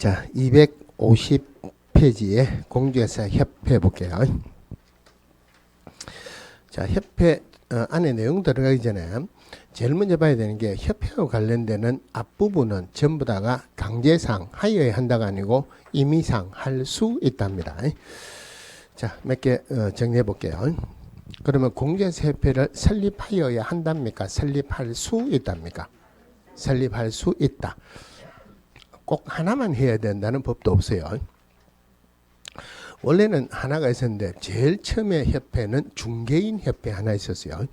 자, 250페이지에 공주회사 협회 볼게요. 자, 협회 안에 내용 들어가기 전에 제일 먼저 봐야 되는 게 협회와 관련되는 앞부분은 전부 다가 강제상 하여야 한다가 아니고 임의상 할 수 있답니다. 자, 몇 개 정리해 볼게요. 그러면 공주회사 협회를 설립하여야 한답니까? 설립할 수 있답니까? 설립할 수 있다. 꼭 하나만 해야 된다는 법도 없어요. 원래는 하나가 있었는데 제일 처음에 협회는 중개인 협회 하나 있었어요.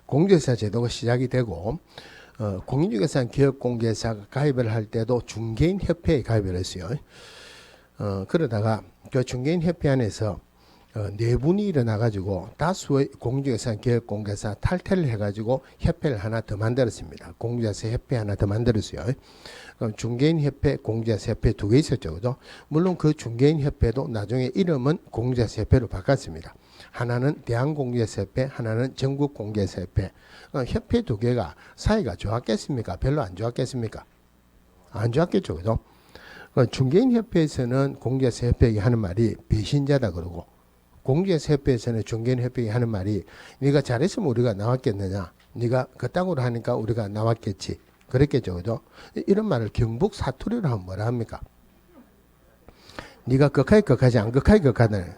공주회사 제도가 시작이 되고 공인중개사 기업공개사가 가입을 할 때도 중개인 협회에 가입을 했어요. 그러다가 그 중개인 협회 안에서 내분이 일어나가지고 다수의 공중회사 기업공개사 탈퇴를 해가지고 협회를 하나 더 만들었습니다. 공중회사 협회 하나 더 만들었어요. 중개인 협회, 공중회사 협회 두 개 있었죠, 그죠? 물론 그 중개인 협회도 나중에 이름은 공중회사 협회로 바꿨습니다. 하나는 대한공중회사 협회, 하나는 전국공중회사 협회. 협회 두 개가 사이가 좋았겠습니까? 별로 안 좋았겠습니까? 안 좋았겠죠, 그죠? 중개인 협회에서는 공중회사 협회에게 하는 말이 배신자다 그러고, 공주회사 협회에서는 중개인 협회에 하는 말이 네가 잘했으면 우리가 나왔겠느냐, 네가 그따구로 하니까 우리가 나왔겠지, 그랬겠죠, 그죠? 이런 말을 경북 사투리로 하면 뭐라 합니까? 네가 극하게 극하지 안 극하게 극하다네.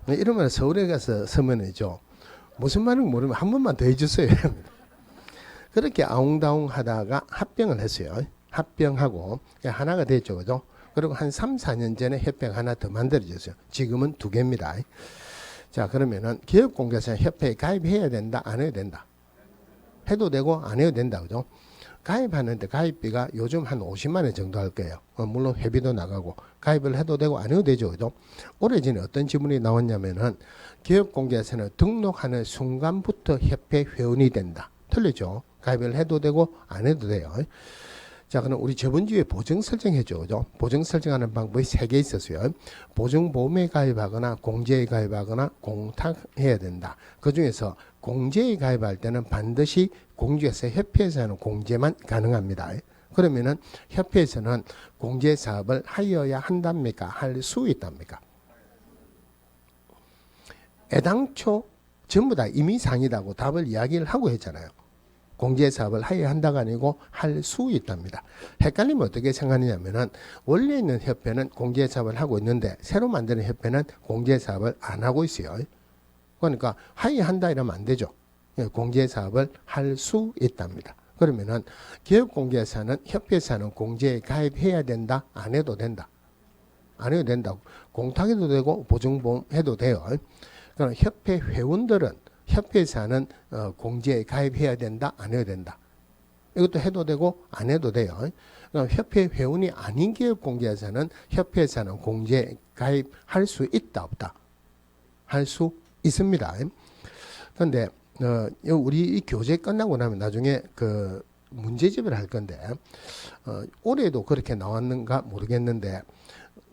이런 말을 서울에 가서 서면이죠. 무슨 말인지 모르면 한 번만 더 해주세요. 그렇게 아웅다웅 하다가 합병을 했어요. 합병하고 하나가 됐죠, 그죠? 그리고 한 3, 4년 전에 협회가 하나 더 만들어졌어요. 지금은 두 개입니다. 자, 그러면은 기업공개사 협회에 가입해야 된다, 안 해야 된다? 해도 되고 안 해도 된다, 그죠? 가입하는데 가입비가 요즘 한 50만 원 정도 할 거예요. 물론 회비도 나가고 가입을 해도 되고 안 해도 되죠, 그죠? 올해 전에 어떤 질문이 나왔냐면은 기업공개사는 등록하는 순간부터 협회 회원이 된다. 틀리죠? 가입을 해도 되고 안 해도 돼요. 자, 그럼 우리 저번 주에 보증 설정했죠, 그죠? 보증 설정하는 방법이 3개 있었어요. 보증보험에 가입하거나 공제에 가입하거나 공탁해야 된다. 그 중에서 공제에 가입할 때는 반드시 공주회사 협회에서 하는 공제만 가능합니다. 그러면은 협회에서는 공제 사업을 하여야 한답니까? 할 수 있답니까? 애당초 전부 다 임의상이라고 답을 이야기를 하고 했잖아요. 공제 사업을 하여야 한다가 아니고 할 수 있답니다. 헷갈리면 어떻게 생각하냐면은 원래 있는 협회는 공제 사업을 하고 있는데 새로 만드는 협회는 공제 사업을 안 하고 있어요. 그러니까 하여야 한다 이러면 안 되죠. 공제 사업을 할 수 있답니다. 그러면은 기업공개사는 협회에서는 공제에 가입해야 된다, 안 해도 된다? 안 해도 된다고. 공탁해도 되고 보증보험 해도 돼요. 그럼 협회 회원들은 협회에서 하는 공제에 가입해야 된다, 안 해야 된다? 이것도 해도 되고 안 해도 돼요. 그럼 협회 회원이 아닌 기업공개사는 협회에서 하는 공제에 가입할 수 있다, 없다? 할 수 있습니다. 그런데 우리 이 교재 끝나고 나면 나중에 그 문제집을 할 건데 올해도 그렇게 나왔는가 모르겠는데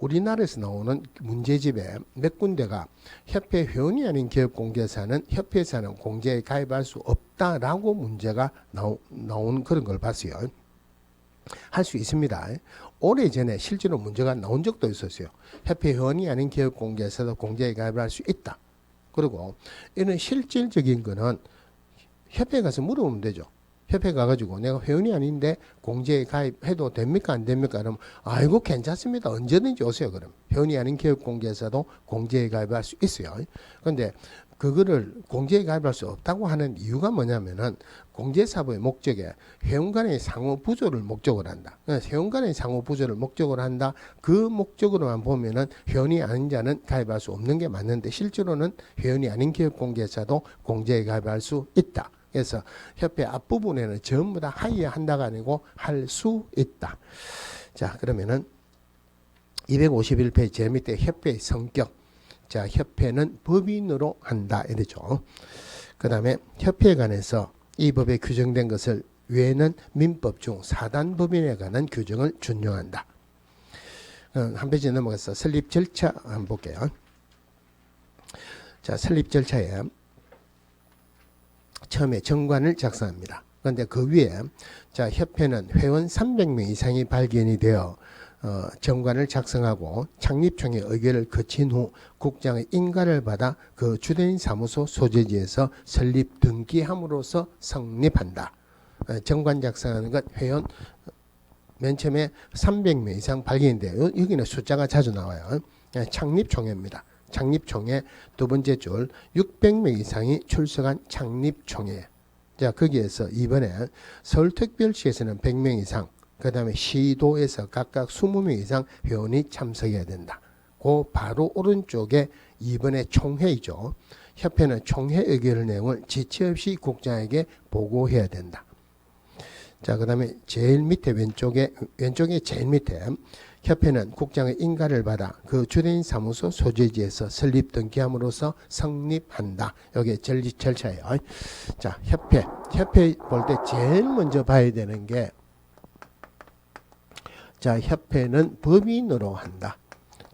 우리나라에서 나오는 문제집에 몇 군데가 협회 회원이 아닌 기업공개사는 협회에서 하는 공제에 가입할 수 없다라고 문제가 나온 그런 걸 봤어요. 할 수 있습니다. 오래전에 실제로 문제가 나온 적도 있었어요. 협회 회원이 아닌 기업공개사도 공제에 가입할 수 있다. 그리고 이런 실질적인 거는 협회에 가서 물어보면 되죠. 협회 가가지고 내가 회원이 아닌데 공제에 가입해도 됩니까 안 됩니까? 그러면 아이고 괜찮습니다. 언제든지 오세요. 그럼 회원이 아닌 기업공개사도 공제에 가입할 수 있어요. 그런데 그거를 공제에 가입할 수 없다고 하는 이유가 뭐냐면은 공제사업의 목적에 회원 간의 상호 부조를 목적으로 한다. 회원 간의 상호 부조를 목적으로 한다. 그 목적으로만 보면은 회원이 아닌 자는 가입할 수 없는 게 맞는데 실제로는 회원이 아닌 기업공개사도 공제에 가입할 수 있다. 그래서 협회 앞부분에는 전부 다 하여야 한다가 아니고 할 수 있다. 자, 그러면은 251페이지 제일 밑에 협회의 성격. 자, 협회는 법인으로 한다 이러죠. 그 다음에 협회에 관해서 이 법에 규정된 것을 외에는 민법 중 사단법인에 관한 규정을 준용한다. 한 페이지 넘어가서 설립 절차 한번 볼게요. 자, 설립 절차에 처음에 정관을 작성합니다. 그런데 그 위에 자 협회는 회원 300명 이상이 발견이 되어 정관을 작성하고 창립총회 의결을 거친 후 국장의 인가를 받아 그 주된 사무소 소재지에서 설립 등기함으로써 성립한다. 정관 작성하는 것 회원 맨 처음에 300명 이상 발견인데요. 여기는 숫자가 자주 나와요. 창립총회입니다. 창립총회 두 번째 줄 600명 이상이 출석한 창립총회. 자 거기에서 이번에 서울특별시에서는 100명 이상, 그 다음에 시도에서 각각 20명 이상 회원이 참석해야 된다. 그 바로 오른쪽에 이번에 총회이죠. 협회는 총회 의결 내용을 지체 없이 국장에게 보고해야 된다. 자, 그 다음에 제일 밑에 왼쪽에 제일 밑에 협회는 국장의 인가를 받아 그 주된 사무소 소재지에서 설립 등기함으로써 성립한다. 여기 절차예요. 자, 협회 볼 때 제일 먼저 봐야 되는 게 자, 협회는 법인으로 한다.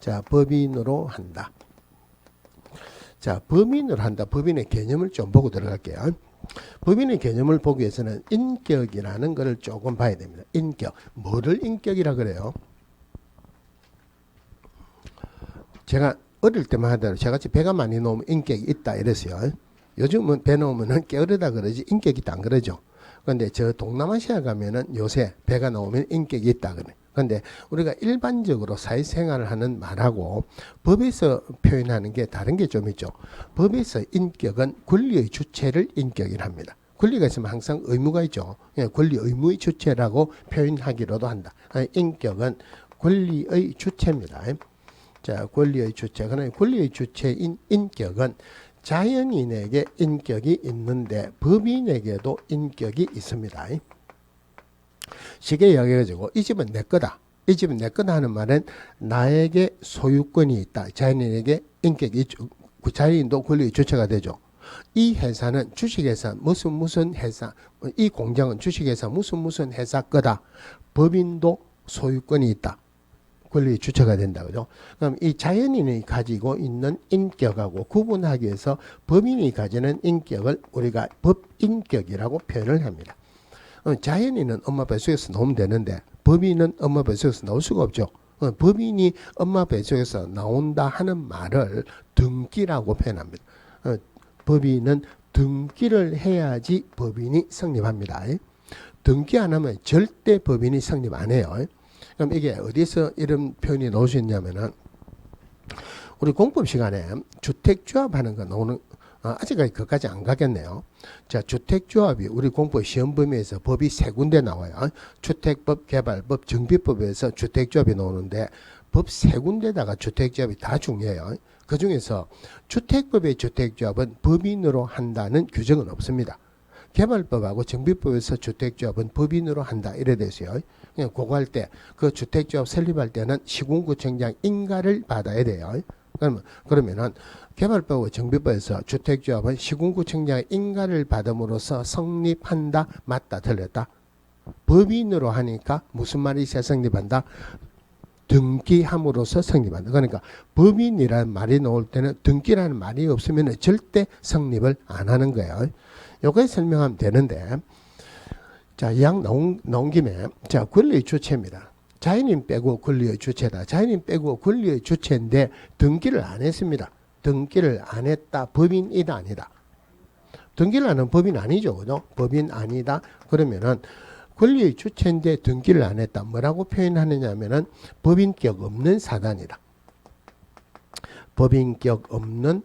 자, 법인으로 한다. 자, 법인으로 한다. 법인의 개념을 좀 보고 들어갈게요. 법인의 개념을 보기 위해서는 인격이라는 것을 조금 봐야 됩니다. 인격. 뭐를 인격이라 그래요? 제가 어릴 때만 하더라도 저같이 배가 많이 나오면 인격이 있다 이랬어요. 요즘은 배 나오면 게으르다 그러지 인격이 있다 안 그러죠. 그런데 저 동남아시아 가면은 요새 배가 나오면 인격이 있다 그래. 그런데 우리가 일반적으로 사회생활을 하는 말하고 법에서 표현하는 게 다른 게 좀 있죠. 법에서 인격은 권리의 주체를 인격이라 합니다. 권리가 있으면 항상 의무가 있죠. 권리 의무의 주체라고 표현하기로도 한다. 인격은 권리의 주체입니다. 자, 권리의 주체. 그러나 권리의 주체인 인격은 자연인에게 인격이 있는데 법인에게도 인격이 있습니다. 쉽게 이야기해가지고 이 집은 내 거다. 이 집은 내 거다 하는 말은 나에게 소유권이 있다. 자연인에게 인격이 있죠. 그 자연인도 권리의 주체가 되죠. 이 회사는 주식회사 무슨 회사, 이 공장은 주식회사 무슨 회사 거다. 법인도 소유권이 있다. 권리의 주체가 된다. 그죠? 그럼 이 자연인이 가지고 있는 인격하고 구분하기 위해서 법인이 가지는 인격을 우리가 법인격이라고 표현을 합니다. 자연인은 엄마 뱃속에서 나오면 되는데 법인은 엄마 뱃속에서 나올 수가 없죠. 법인이 엄마 뱃속에서 나온다 하는 말을 등기라고 표현합니다. 법인은 등기를 해야지 법인이 성립합니다. 등기 안 하면 절대 법인이 성립 안 해요. 그럼 이게 어디서 이런 표현이 나올 수 있냐면은 우리 공법 시간에 주택조합 하는 거 나오는 아직까지 그까지 안 가겠네요. 자, 주택조합이 우리 공법 시험 범위에서 법이 세 군데 나와요. 주택법, 개발법, 정비법에서 주택조합이 나오는데 법 세 군데다가 주택조합이 다 중요해요. 그 중에서 주택법의 주택조합은 법인으로 한다는 규정은 없습니다. 개발법하고 정비법에서 주택조합은 법인으로 한다 이래 됐어요. 그냥 그거 할 때 그 주택조합 설립할 때는 시군구청장 인가를 받아야 돼요. 그러면은 개발법과 정비법에서 주택조합은 시군구청장의 인가를 받음으로써 성립한다. 맞다 틀렸다? 법인으로 하니까 무슨 말이 있어야 성립한다? 등기함으로써 성립한다. 그러니까 법인이라는 말이 나올 때는 등기라는 말이 없으면 절대 성립을 안 하는 거예요. 요거에 설명하면 되는데 자, 이왕 나온 김에 자, 권리의 주체입니다. 자연인 빼고 권리의 주체다. 자연인 빼고 권리의 주체인데 등기를 안 했습니다. 등기를 안 했다. 법인이다 아니다. 등기를 안 한 법인 아니죠. 그죠? 법인 아니다. 그러면은 권리의 주체인데 등기를 안 했다. 뭐라고 표현하느냐 하면은 법인격 없는 사단이다. 법인격 없는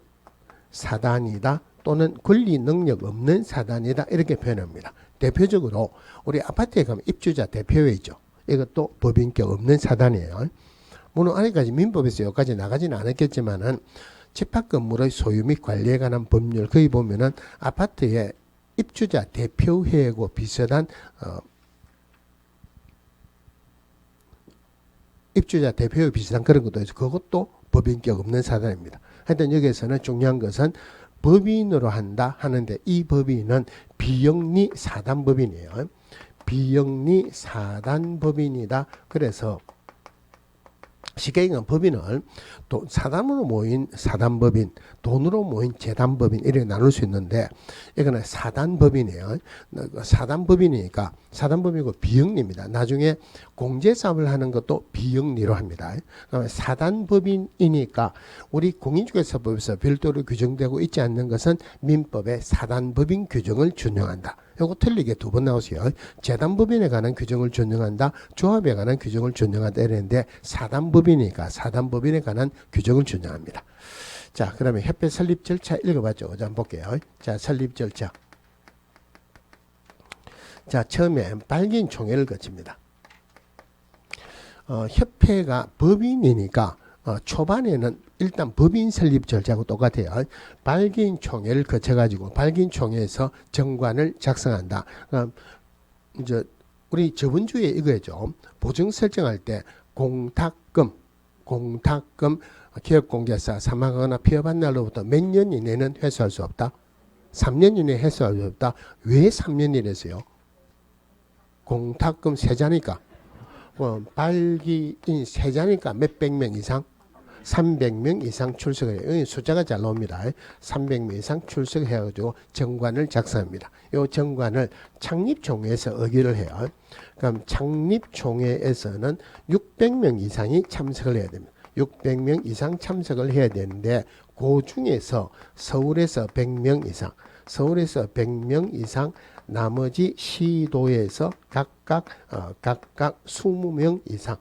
사단이다. 또는 권리 능력 없는 사단이다. 이렇게 표현합니다. 대표적으로 우리 아파트에 가면 입주자 대표회 있죠. 이것도 법인격 없는 사단이에요. 물론 아직까지 민법에서 여기까지 나가지는 않았겠지만은 집합 건물의 소유 및 관리에 관한 법률 거기 보면은 아파트에 입주자 대표회하고 비슷한 입주자 대표회 비슷한 그런 것도 있어요. 그것도 법인격 없는 사단입니다. 하여튼 여기에서는 중요한 것은 법인으로 한다 하는데 이 법인은 비영리 사단법인이에요. 비영리 사단법인이다. 그래서 쉽게 얘기하면 법인을 사단으로 모인 사단법인, 돈으로 모인 재단법인 이렇게 나눌 수 있는데 이거는 사단법인이에요. 사단법인이니까 사단법인이고 비영리입니다. 나중에 공제사업을 하는 것도 비영리로 합니다. 그러면 사단법인이니까 우리 공인중개사법에서 별도로 규정되고 있지 않는 것은 민법의 사단법인 규정을 준용한다. 요거 틀리게 두 번 나오세요. 재단법인에 관한 규정을 준용한다. 조합에 관한 규정을 준용한다. 이랬는데 사단법인이니까 사단법인에 관한 규정을 준용합니다. 자, 그러면 협회 설립 절차 읽어봤죠. 한번 볼게요. 자, 설립 절차. 자, 처음에 발기인 총회를 거칩니다. 협회가 법인이니까 초반에는 일단 법인 설립 절차하고 똑같아요. 발기인 총회를 거쳐가지고 발기인 총회에서 정관을 작성한다. 이제 우리 저번 주에 이거죠. 보증 설정할 때 공탁금 기업공개사 사망하거나 폐업한 날로부터 몇 년 이내는 회수할 수 없다. 3년 이내 회수할 수 없다. 왜 3년 이내세요? 공탁금 세자니까. 발기인 세자니까 몇백 명 이상? 300명 이상 출석을 해요. 숫자가 잘 나옵니다. 300명 이상 출석해가지고 정관을 작성합니다. 이 정관을 창립총회에서 의결을 해요. 그럼 창립총회에서는 600명 이상이 참석을 해야 됩니다. 600명 이상 참석을 해야 되는데 그 중에서 서울에서 100명 이상 나머지 시도에서 각각 20명 이상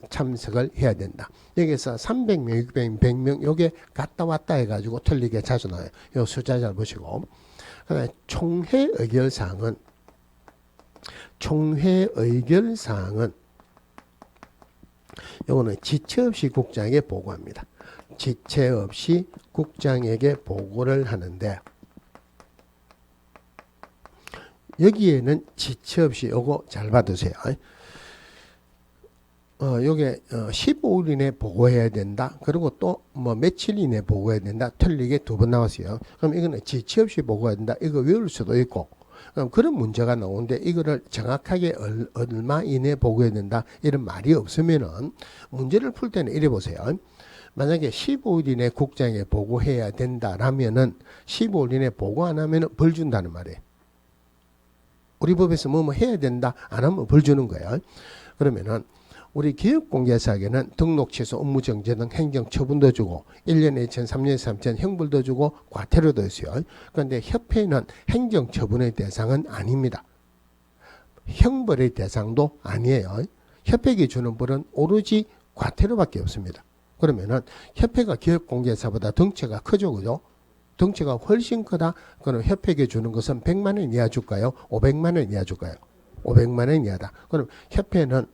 참석을 해야 된다. 여기서 300명, 600명, 100명 요게 갔다 왔다 해가지고 틀리게 자주 나와요. 요 숫자 잘 보시고. 그다음에 총회 의결 사항은 요거는 지체 없이 국장에게 보고합니다. 지체 없이 국장에게 보고를 하는데 여기에는 지체 없이 요거 잘 받으세요. 요게 15일 이내 보고해야 된다. 그리고 또 뭐 며칠 이내 보고해야 된다. 틀리게 두 번 나왔어요. 그럼 이거는 지체 없이 보고해야 된다. 이거 외울 수도 있고. 그런 문제가 나오는데 이거를 정확하게 얼마 이내 보고해야 된다. 이런 말이 없으면은 문제를 풀 때는 이래 보세요. 만약에 15일 이내 국장에 보고해야 된다라면은 15일 이내 보고 안 하면은 벌 준다는 말이에요. 우리 법에서 뭐 해야 된다 안 하면 벌 주는 거예요. 그러면은 우리 기업공개사에게는 등록 취소, 업무 정지 등 행정 처분도 주고 1년에 2천, 3년에 3천 형벌도 주고 과태료도 있어요. 그런데 협회는 행정 처분의 대상은 아닙니다. 형벌의 대상도 아니에요. 협회에게 주는 벌은 오로지 과태료밖에 없습니다. 그러면은 협회가 기업공개사보다 덩치가 크죠, 그죠? 덩치가 훨씬 크다. 그럼 협회에게 주는 것은 100만 원 이하 줄까요? 500만 원 이하 줄까요? 500만 원 이하다. 그럼 협회는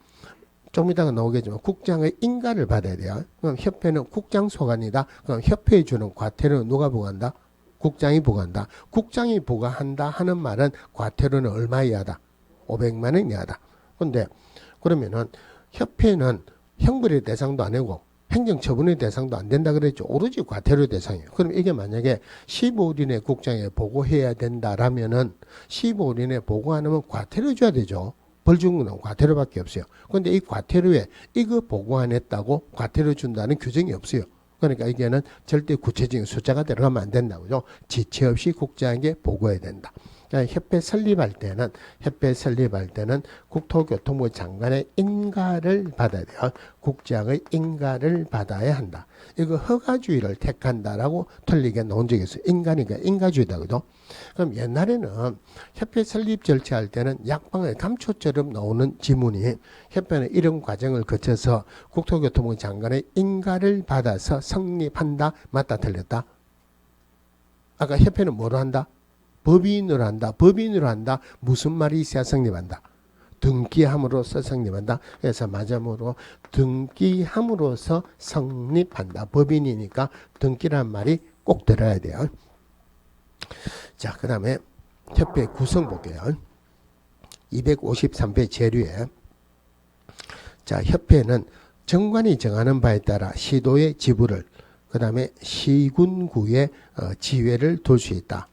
좀 이따가 나오겠지만 국장의 인가를 받아야 돼요. 그럼 협회는 국장 소관이다. 그럼 협회에 주는 과태료는 누가 부과한다? 국장이 부과한다. 국장이 부과한다 하는 말은 과태료는 얼마 이하다? 500만 원 이하다. 근데 그러면은 협회는 형벌의 대상도 아니고 행정처분의 대상도 안 된다 그랬죠. 오로지 과태료 대상이에요. 그럼 이게 만약에 15일 이내 국장에 보고해야 된다라면은 15일 이내 보고 안 하면 과태료 줘야 되죠. 벌 주는 건 과태료밖에 없어요. 그런데 이 과태료에 이거 보고 안 했다고 과태료 준다는 규정이 없어요. 그러니까 이게는 절대 구체적인 숫자가 들어가면 안 된다고 그죠. 지체 없이 국장에게 보고해야 된다. 그러니까 협회 설립할 때는 국토교통부 장관의 인가를 받아야 돼요. 국장의 인가를 받아야 한다. 이거 허가주의를 택한다라고 틀리게 나온 적이 있어요. 인가니까 인가주의다 그죠. 그럼 옛날에는 협회 설립 절차할 때는 약방의 감초처럼 나오는 지문이 협회는 이런 과정을 거쳐서 국토교통부 장관의 인가를 받아서 성립한다. 맞다 틀렸다? 아까 협회는 뭐로 한다? 법인으로 한다. 법인으로 한다. 무슨 말이 있어야 성립한다? 등기함으로써 성립한다. 그래서 맞음으로 등기함으로써 성립한다. 법인이니까 등기란 말이 꼭 들어야 돼요. 자, 그 다음에 협회 구성 볼게요. 253회 재류에 자, 협회는 정관이 정하는 바에 따라 시도의 지부를 그 다음에 시군구에 지회를 둘 수 있다.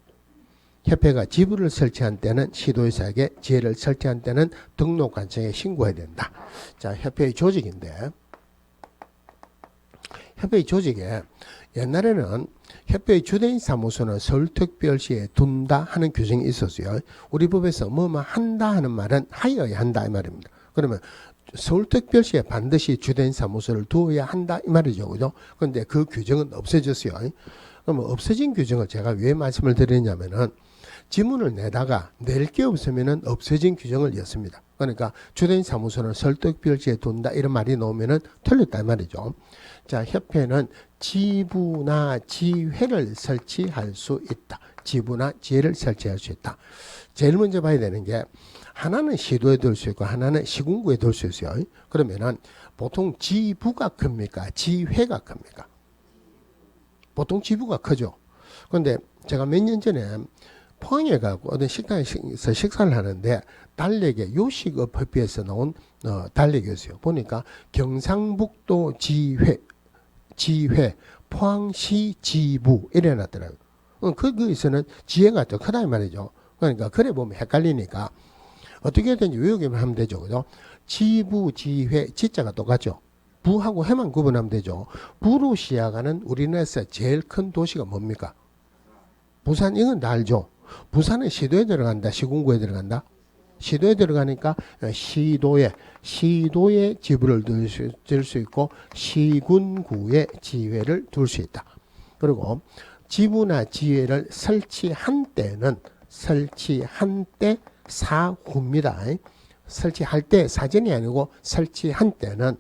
협회가 지부를 설치한 때는 시도의사에게 지회를 설치한 때는 등록관청에 신고해야 된다. 자, 협회의 조직인데 협회의 조직에 옛날에는 협회의 주된 사무소는 서울특별시에 둔다 하는 규정이 있었어요. 우리 법에서 뭐뭐 한다 하는 말은 하여야 한다 이 말입니다. 그러면 서울특별시에 반드시 주된 사무소를 두어야 한다 이 말이죠. 그죠? 그런데 그 규정은 없어졌어요. 그러면 없어진 규정을 제가 왜 말씀을 드리냐면은 지문을 내다가 낼 게 없으면은 없어진 규정을 였습니다. 그러니까 주된 사무소는 서울특별시에 둔다 이런 말이 나오면은 틀렸다 이 말이죠. 자, 협회는 지부나 지회를 설치할 수 있다. 지부나 지회를 설치할 수 있다. 제일 먼저 봐야 되는 게 하나는 시도에 둘 수 있고 하나는 시군구에 둘 수 있어요. 그러면은 보통 지부가 큽니까? 지회가 큽니까? 보통 지부가 크죠. 그런데 제가 몇 년 전에 포항에 가고 어떤 식당에서 식사를 하는데 달래게 요식업 협회에서 나온 달래기였어요. 보니까 경상북도 지회 포항시 지부 이래 놨더라고요. 거기서는 지혜가 더 크다 이 말이죠. 그러니까 그래 보면 헷갈리니까 어떻게 되는지 외우기만 하면 되죠. 그죠? 지부, 지회, 지자가 똑같죠. 부하고 해만 구분하면 되죠. 부로 시작하는 우리나라에서 제일 큰 도시가 뭡니까? 부산, 이건 다 알죠. 부산은 시도에 들어간다, 시군구에 들어간다. 시도에 들어가니까 시도에 지부를 둘 수 있고 시군구에 지회를 둘 수 있다. 그리고 지부나 지회를 설치한 때는 사후입니다. 설치할 때 사전이 아니고 설치한 때는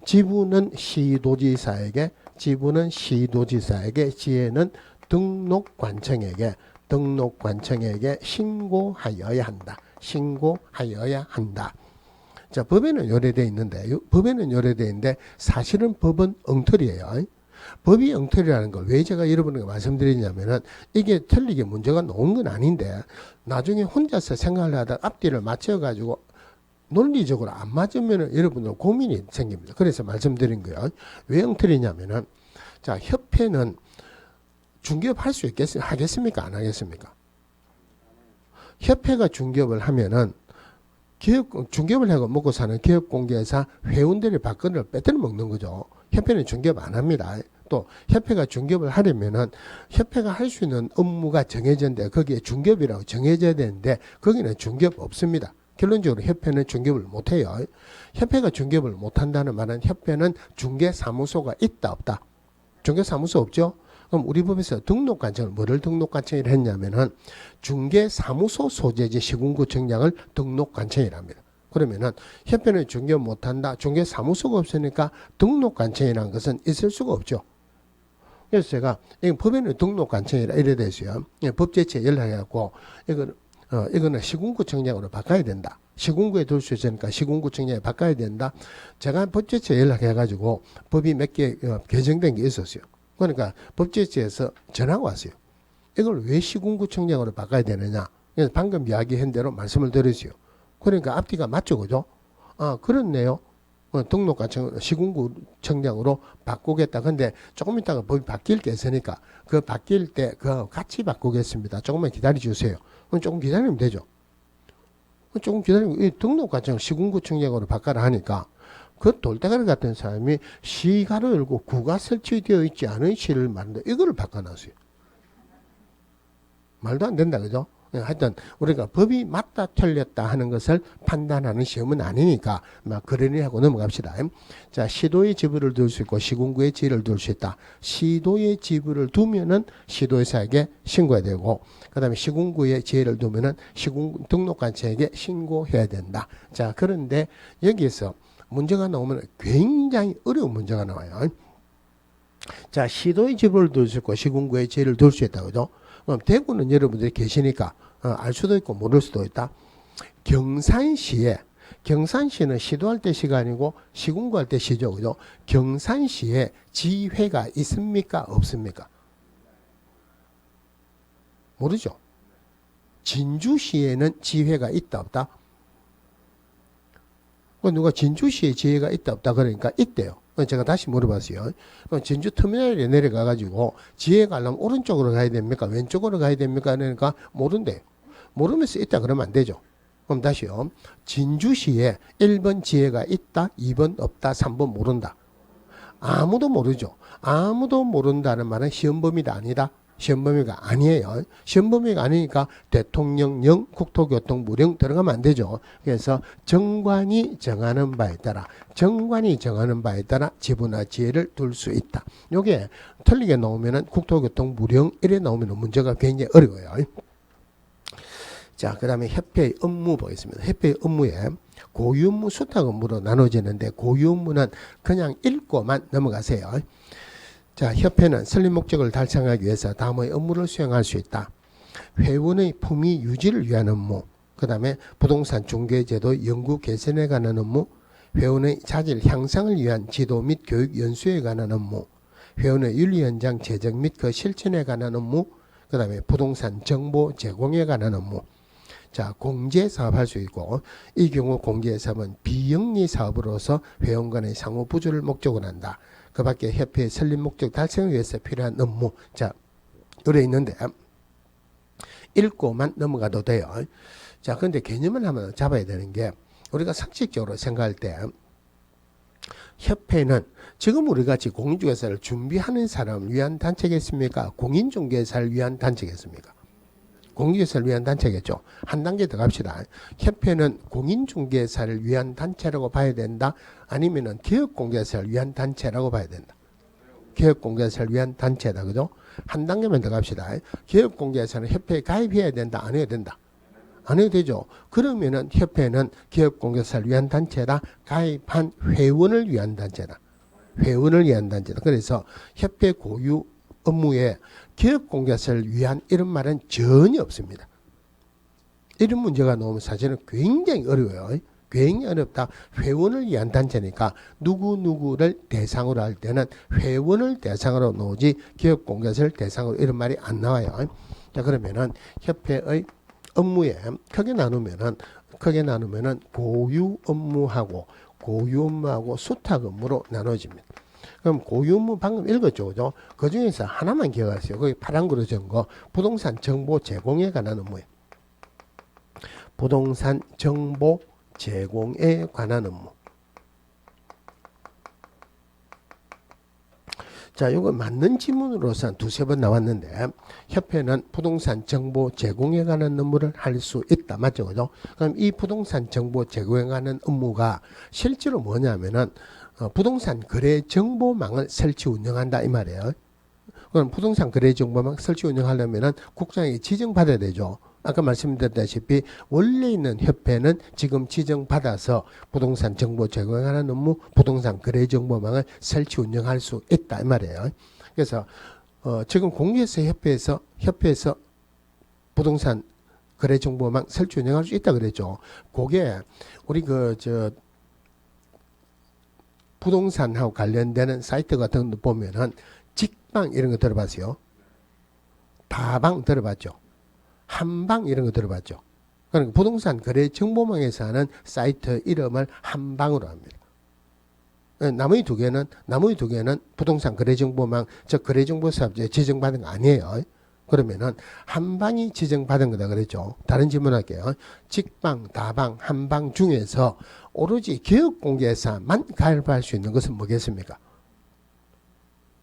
지부는 시도지사에게 지회는 등록관청에게 신고하여야 한다. 자, 법에는 요래되어 있는데 사실은 법은 엉터리예요. 법이 엉터리라는 걸 왜 제가 여러분에게 말씀드리냐면은 이게 틀리게 문제가 나온 건 아닌데 나중에 혼자서 생각을 하다 앞뒤를 맞춰가지고 논리적으로 안 맞으면은 여러분들 고민이 생깁니다. 그래서 말씀드린 거예요. 왜 엉터리냐면은 자, 협회는 중개업 할 수 하겠습니까? 안 하겠습니까? 협회가 중개업을 하면은 중개업을 하고 먹고 사는 기업공개사 회원들의 박근을 빼뜨려 먹는 거죠. 협회는 중개업 안 합니다. 또 협회가 중개업을 하려면은 협회가 할 수 있는 업무가 정해졌는데 거기에 중개업이라고 정해져야 되는데 거기는 중개업 없습니다. 결론적으로 협회는 중개업을 못해요. 협회가 중개업을 못한다는 말은 협회는 중개사무소가 있다 없다. 중개사무소 없죠? 그럼 우리 법에서 등록관청을 뭐를 등록관청이라 했냐면은 중개사무소 소재지 시군구청장을 등록관청이랍니다. 그러면은 협회는 중개업 못한다. 중개사무소가 없으니까 등록관청이라는 것은 있을 수가 없죠. 그래서 제가 법에는 등록관청이라 이래 됐어요. 법제처에 연락해갖고 이거는 시군구청장으로 바꿔야 된다. 시군구에 둘 수 있으니까 시군구청장에 바꿔야 된다. 제가 법제처에 연락해가지고 법이 몇 개 개정된 게 있었어요. 그러니까 법제처에서 전화가 왔어요. 이걸 왜 시군구청장으로 바꿔야 되느냐. 그래서 방금 이야기한 대로 말씀을 드렸어요. 그러니까 앞뒤가 맞죠, 그죠? 아, 그렇네요. 등록관청 시군구청장으로 바꾸겠다. 근데 조금 있다가 법이 바뀔 게 있으니까 그 바뀔 때 그 같이 바꾸겠습니다. 조금만 기다려 주세요. 조금 기다리면 되죠. 조금 기다리면 이 등록관청 시군구청장으로 바꿔라 하니까 그 돌대가리 같은 사람이 시가를 열고 구가 설치되어 있지 않은 시를 만든다. 이거를 바꿔놨어요. 말도 안 된다, 그죠? 하여튼 우리가 법이 맞다 틀렸다 하는 것을 판단하는 시험은 아니니까 그러니 하고 넘어갑시다. 자, 시도의 지부를 둘 수 있고 시군구의 지위를 둘 수 있다. 시도의 지부를 두면은 시도의사에게 신고해야 되고 그 다음에 시군구의 지위를 두면은 등록관청에게 신고해야 된다. 자, 그런데 여기에서 문제가 나오면 굉장히 어려운 문제가 나와요. 자, 시도의 지부를 둘 수 있고 시군구의 지위를 둘 수 있다, 그죠? 그럼 대구는 여러분들이 계시니까 알 수도 있고 모를 수도 있다. 경산시는 시도할 때 시가 아니고 시군구할 때 시죠, 그죠? 경산시에 지회가 있습니까? 없습니까? 모르죠. 진주시에는 지회가 있다 없다? 누가 진주시에 지회가 있다 없다 그러니까 있대요. 제가 다시 물어봤어요. 진주 터미널에 내려가가지고 지혜 가려면 오른쪽으로 가야 됩니까? 왼쪽으로 가야 됩니까? 그러니까 모른대요. 모르면서 있다 그러면 안 되죠. 그럼 다시요. 진주시에 1번 지혜가 있다, 2번 없다, 3번 모른다. 아무도 모르죠. 아무도 모른다는 말은 시험범위가 아니다. 시험범위가 아니에요. 시험범위가 아니니까 대통령령 국토교통부령 들어가면 안 되죠. 그래서 정관이 정하는 바에 따라 지분화 지혜를 둘 수 있다. 요게 틀리게 나오면은 국토교통부령 이래 나오면 문제가 굉장히 어려워요. 자, 그 다음에 협회의 업무 보겠습니다. 협회의 업무에 고유 업무, 수탁 업무로 나눠지는데 고유 업무는 그냥 읽고만 넘어가세요. 자, 협회는 설립 목적을 달성하기 위해서 다음의 업무를 수행할 수 있다. 회원의 품위 유지를 위한 업무, 그 다음에 부동산 중개제도 연구 개선에 관한 업무, 회원의 자질 향상을 위한 지도 및 교육 연수에 관한 업무, 회원의 윤리 현장 제정 및 그 실천에 관한 업무, 그 다음에 부동산 정보 제공에 관한 업무. 자, 공제사업 할 수 있고, 이 경우 공제사업은 비영리 사업으로서 회원 간의 상호 부조를 목적으로 한다. 그 밖에 협회의 설립 목적 달성을 위해서 필요한 업무. 자, 요래 있는데, 읽고만 넘어가도 돼요. 자, 근데 개념을 한번 잡아야 되는 게, 우리가 상식적으로 생각할 때, 협회는 지금 우리 같이 공인중개사를 준비하는 사람을 위한 단체겠습니까? 공인중개사를 위한 단체겠습니까? 공인중개사를 위한 단체겠죠. 한 단계 더 갑시다. 협회는 공인중개사를 위한 단체라고 봐야 된다. 아니면은 개업공개사를 위한 단체라고 봐야 된다. 개업공개사를 위한 단체다. 그죠? 한 단계만 더 갑시다. 개업공개사는 협회에 가입해야 된다. 안 해야 된다. 안 해도 되죠. 그러면은 협회는 개업공개사를 위한 단체다. 가입한 회원을 위한 단체다. 회원을 위한 단체다. 그래서 협회 고유 업무에 개업공개사를 위한 이런 말은 전혀 없습니다. 이런 문제가 나오면 사실은 굉장히 어려워요. 굉장히 어렵다. 회원을 위한 단체니까 누구누구를 대상으로 할 때는 회원을 대상으로 놓지 개업공개사를 대상으로 이런 말이 안 나와요. 자, 그러면은 협회의 업무에 크게 나누면은 고유 업무하고 수탁 업무로 나눠집니다. 그럼 고유 업무 방금 읽었죠, 그죠? 그 중에서 하나만 기억하세요. 거기 파란 그릇 적은 거 부동산 정보 제공에 관한 업무예요. 부동산 정보 제공에 관한 업무. 자, 이거 맞는 지문으로서 두세 번 나왔는데 협회는 부동산 정보 제공에 관한 업무를 할 수 있다. 맞죠? 그죠? 그럼 이 부동산 정보 제공에 관한 업무가 실제로 뭐냐면은 부동산 거래 정보망을 설치 운영한다 이 말이에요. 그럼 부동산 거래 정보망 설치 운영하려면은 국장에게 지정받아야 되죠. 아까 말씀드렸다시피 원래 있는 협회는 지금 지정받아서 부동산 정보 제공에 관한 업무, 부동산 거래 정보망을 설치 운영할 수 있다 이 말이에요. 그래서 지금 공개사 협회에서 부동산 거래 정보망 설치 운영할 수 있다 그랬죠. 그게 우리 부동산하고 관련되는 사이트 같은 거 보면은 직방 이런 거 들어봤어요. 다방 들어봤죠. 한방 이런 거 들어봤죠. 그러니까 부동산 거래 정보망에서 하는 사이트 이름을 한방으로 합니다. 나머지 두 개는 부동산 거래 정보망, 즉 거래 정보 사업자에 지정받은 거 아니에요. 그러면은 한방이 지정받은 거다 그랬죠. 다른 질문할게요. 직방, 다방, 한방 중에서 오로지 개업공개사만 가입할 수 있는 것은 뭐겠습니까?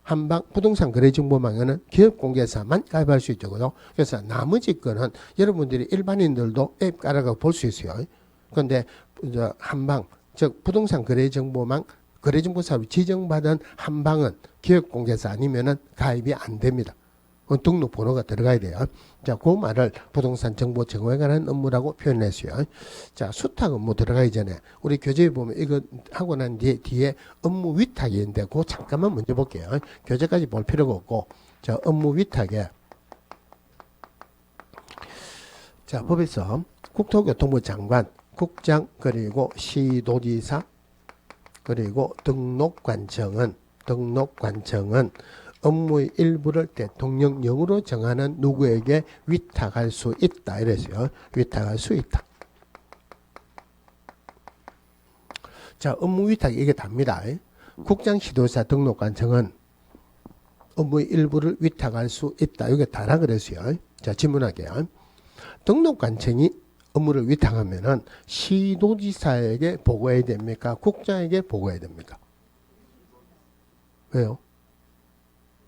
한방 부동산 거래 정보망에는 개업공개사만 가입할 수 있죠. 그죠? 그래서 나머지 거는 여러분들이 일반인들도 앱 깔아가 볼 수 있어요. 그런데 한방, 즉 부동산 거래 정보망 거래 정보 사업이 지정받은 한방은 개업공개사 아니면은 가입이 안 됩니다. 등록번호가 들어가야 돼요. 자, 그 말을 부동산 정보 제공에 관한 업무라고 표현했어요. 자, 수탁 업무 들어가기 전에 우리 교재에 보면 이거 하고 난 뒤에 업무 위탁이 있는데 그거 잠깐만 먼저 볼게요. 교재까지 볼 필요가 없고. 자, 업무 위탁에 자, 법에서 국토교통부 장관, 국장 그리고 시도지사 그리고 등록관청은 업무의 일부를 대통령령으로 정하는 누구에게 위탁할 수 있다. 이랬어요. 위탁할 수 있다. 자, 업무 위탁 이게 답니다. 국장, 시도지사, 등록관청은 업무의 일부를 위탁할 수 있다. 이게 다라 그랬어요. 자, 질문할게요. 등록관청이 업무를 위탁하면은 시도지사에게 보고해야 됩니까? 국장에게 보고해야 됩니까? 왜요?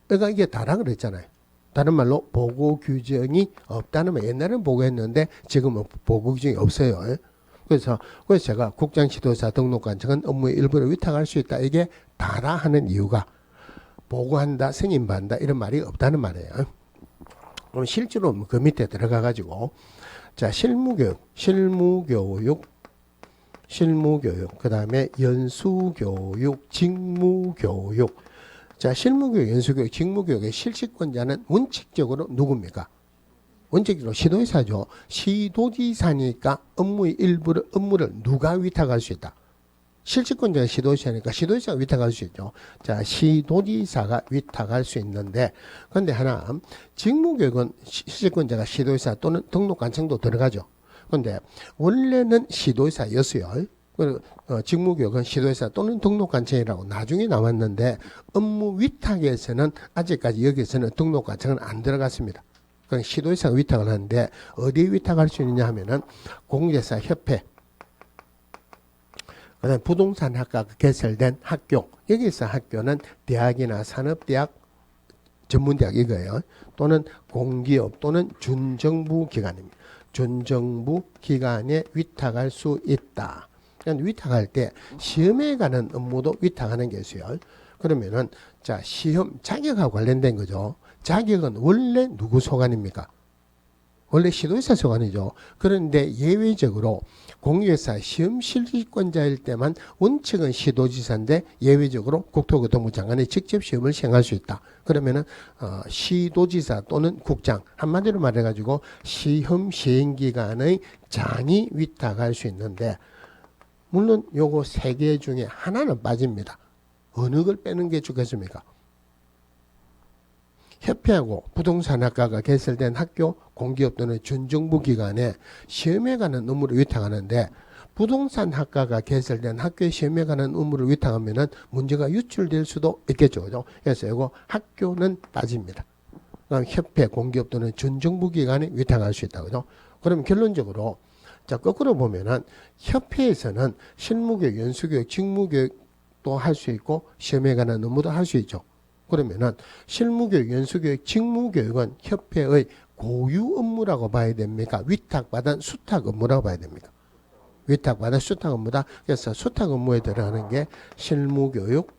그러니까 이게 다라 그랬잖아요. 다른 말로 보고 규정이 없다는 말. 옛날에는 보고했는데 지금은 보고 규정이 없어요. 그래서 제가 국장 지도사 등록관청은 업무의 일부를 위탁할 수 있다. 이게 다라 하는 이유가 보고한다, 승인받는다 이런 말이 없다는 말이에요. 그럼 실제로 그 밑에 들어가 가지고 자 실무교육, 그 다음에 연수교육, 직무교육. 자 실무교육, 연수교육, 직무교육의 실시권자는 원칙적으로 누굽니까? 원칙적으로 시도지사죠. 시도지사니까 업무의 업무를 누가 위탁할 수 있다? 실시권자가 시도지사니까 시도지사가 위탁할 수 있죠. 자, 시도지사가 위탁할 수 있는데, 그런데 하나, 직무교육은 실시권자가 시도지사 또는 등록관청도 들어가죠. 그런데 원래는 시도지사였어요. 직무교육은 시도지사 또는 등록관청이라고 나중에 나왔는데, 업무 위탁에서는 아직까지 여기서는 등록관청은 안 들어갔습니다. 그건 시도지사가 위탁을 하는데 어디에 위탁할 수 있느냐 하면은 공제사 협회, 그다음에 부동산학과가 개설된 학교, 여기서 학교는 대학이나 산업대학, 전문대학 이거예요. 또는 공기업 또는 준정부 기관입니다. 준정부 기관에 위탁할 수 있다. 그러니까 위탁할 때 시험에 관한 업무도 위탁하는 게 있어요. 그러면은 자 시험 자격하고 관련된 거죠. 자격은 원래 누구 소관입니까? 원래 시도지사 소관이죠. 그런데 예외적으로 공유회사 시험 실시권자일 때만 원칙은 시도지사인데 예외적으로 국토교통부 장관이 직접 시험을 시행할 수 있다. 그러면은 시도지사 또는 국장, 한마디로 말해가지고 시험 시행기관의 장이 위탁할 수 있는데, 물론 요거 세 개 중에 하나는 빠집니다. 어느 걸 빼는 게 좋겠습니까? 협회하고 부동산학과가 개설된 학교, 공기업 또는 준정부 기관에 시험에 관한 업무를 위탁하는데, 부동산학과가 개설된 학교에 시험에 관한 업무를 위탁하면은 문제가 유출될 수도 있겠죠. 그죠? 그래서 이거 학교는 빠집니다. 그럼 협회, 공기업 또는 준정부 기관에 위탁할 수 있다. 그죠? 그럼 결론적으로 자 거꾸로 보면은 협회에서는 실무교육, 연수교육, 직무교육도 할 수 있고 시험에 관한 업무도 할 수 있죠. 그러면은 실무교육, 연수교육, 직무교육은 협회의 고유 업무라고 봐야 됩니까? 위탁받은 수탁 업무라고 봐야 됩니까? 위탁받은 수탁 업무다. 그래서 수탁 업무에 들어가는 게 실무교육,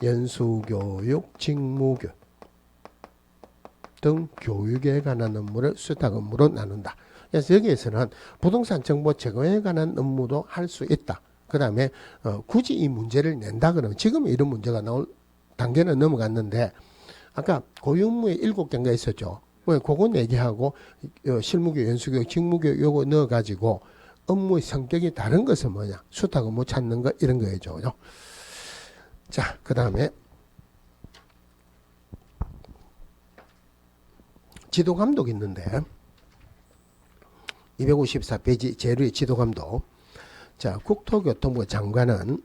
연수교육, 직무교육 등 교육에 관한 업무를 수탁 업무로 나눈다. 그래서 여기에서는 부동산 정보 제공에 관한 업무도 할 수 있다. 그 다음에 굳이 이 문제를 낸다 그러면 지금 이런 문제가 나올 단계는 넘어갔는데, 아까 고유 업무에 7개인가 있었죠. 그거 얘기하고 실무교육, 연수교육, 직무교육 요거 넣어가지고 업무의 성격이 다른 것은 뭐냐? 수탁 업무 찾는 거 이런 거죠. 그죠? 자, 그 다음에 지도감독 있는데 254페이지 제로의 지도감독. 자, 국토교통부 장관은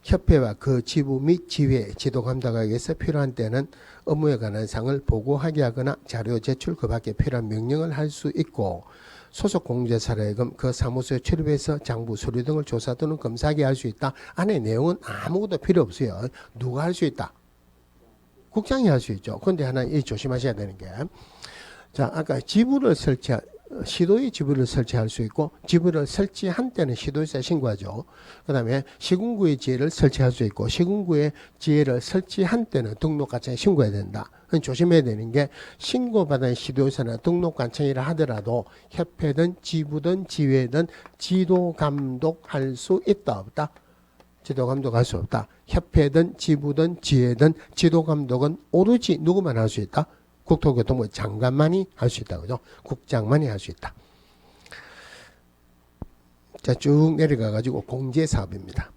협회와 그 지부 및 지회 지도감독하기 위해서 필요한 때는 업무에 관한 사항을 보고하게 하거나 자료 제출 그 밖에 필요한 명령을 할 수 있고, 소속 공제사라여금 그 사무소에 출입해서 장부 서류 등을 조사 또는 검사하게 할 수 있다. 안에 내용은 아무것도 필요 없어요. 누가 할 수 있다? 국장이 할 수 있죠. 그런데 하나 조심하셔야 되는 게, 자 아까 지부를 시도의 지부를 설치할 수 있고, 지부를 설치한 때는 시도지사에 신고하죠. 그 다음에 시군구의 지혜를 설치할 수 있고, 시군구의 지혜를 설치한 때는 등록관청에 신고해야 된다. 조심해야 되는 게, 신고받은 시도지사나 등록관청이라 하더라도 협회든 지부든 지회든 지도감독할 수 있다 없다? 지도감독할 수 없다. 협회든 지부든 지회든 지도감독은 오로지 누구만 할 수 있다? 국토교통부 장관만이 할 수 있다. 그죠? 국장만이 할 수 있다. 자, 쭉 내려가가지고 공제사업입니다.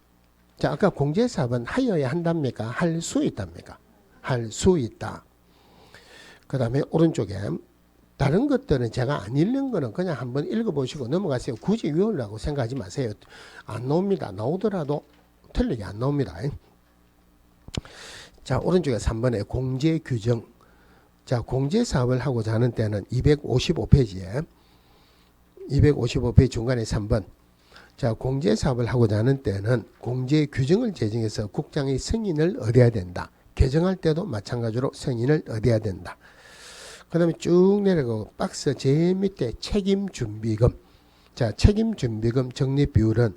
자, 아까 공제사업은 하여야 한답니까? 할 수 있답니까? 할 수 있다. 그 다음에 오른쪽에 다른 것들은 제가 안 읽는 거는 그냥 한번 읽어보시고 넘어가세요. 굳이 외우려고 생각하지 마세요. 안 나옵니다. 나오더라도 틀리게 안 나옵니다. 자, 오른쪽에 3번에 공제규정. 자, 공제사업을 하고자 하는 때는 255페이지에 255페이지 중간에 3번. 자, 공제사업을 하고자 하는 때는 공제규정을 제정해서 국장의 승인을 얻어야 된다. 개정할 때도 마찬가지로 승인을 얻어야 된다. 그 다음에 쭉 내려가고 박스 제일 밑에 책임준비금. 자, 책임준비금 적립비율은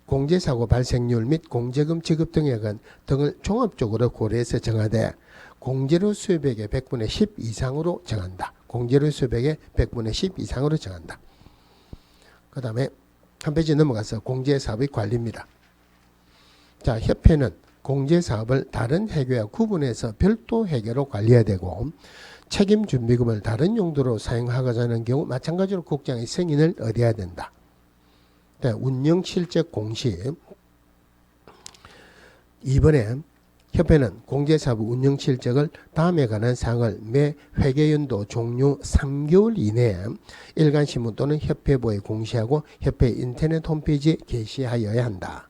공제사고 발생률 및 공제금 지급 등액은 등을 종합적으로 고려해서 정하되 공제료 수입액의 100분의 10 이상으로 정한다. 공제료 수입액의 100분의 10 이상으로 정한다. 그 다음에 한 페이지 넘어가서 공제사업의 관리입니다. 자, 협회는 공제사업을 다른 회계와 구분해서 별도 회계로 관리해야 되고 책임준비금을 다른 용도로 사용하고자 하는 경우 마찬가지로 국장의 승인을 얻어야 된다. 네, 운영실적 공시. 이번에 협회는 공제사업 운영실적을 다음에 관한 사항을 매 회계연도 종료 3개월 이내에 일간신문 또는 협회부에 공시하고 협회 인터넷 홈페이지에 게시하여야 한다.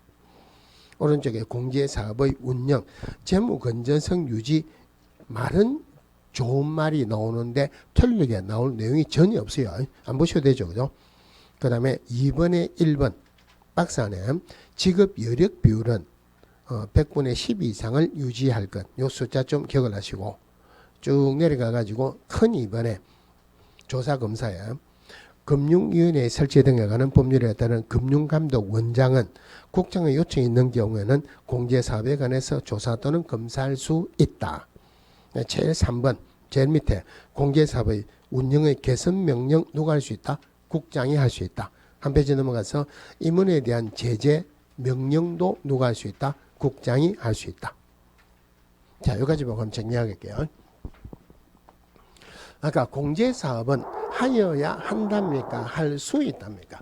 오른쪽에 공제사업의 운영, 재무건전성 유지. 말은 좋은 말이 나오는데 틀리게 나올 내용이 전혀 없어요. 안 보셔도 되죠. 그죠? 그 다음에 2번에 1번 박스 안에 지급 여력 비율은 100분의 10 이상을 유지할 것. 요 숫자 좀 기억을 하시고 쭉 내려가 가지고 큰 2번에 조사검사에 금융위원회의 설치 등에 관한 법률에 따른 금융감독 원장은 국장의 요청이 있는 경우에는 공제사업에 관해서 조사 또는 검사할 수 있다. 제일 3번 제일 밑에 공제사업의 운영의 개선 명령 누가 할 수 있다? 국장이 할 수 있다. 한 페이지 넘어가서 임원에 대한 제재 명령도 누가 할 수 있다? 국장이 할 수 있다. 자, 여기까지 보고 한번 정리하겠게요. 아까 공제사업은 하여야 한답니까? 할 수 있답니까?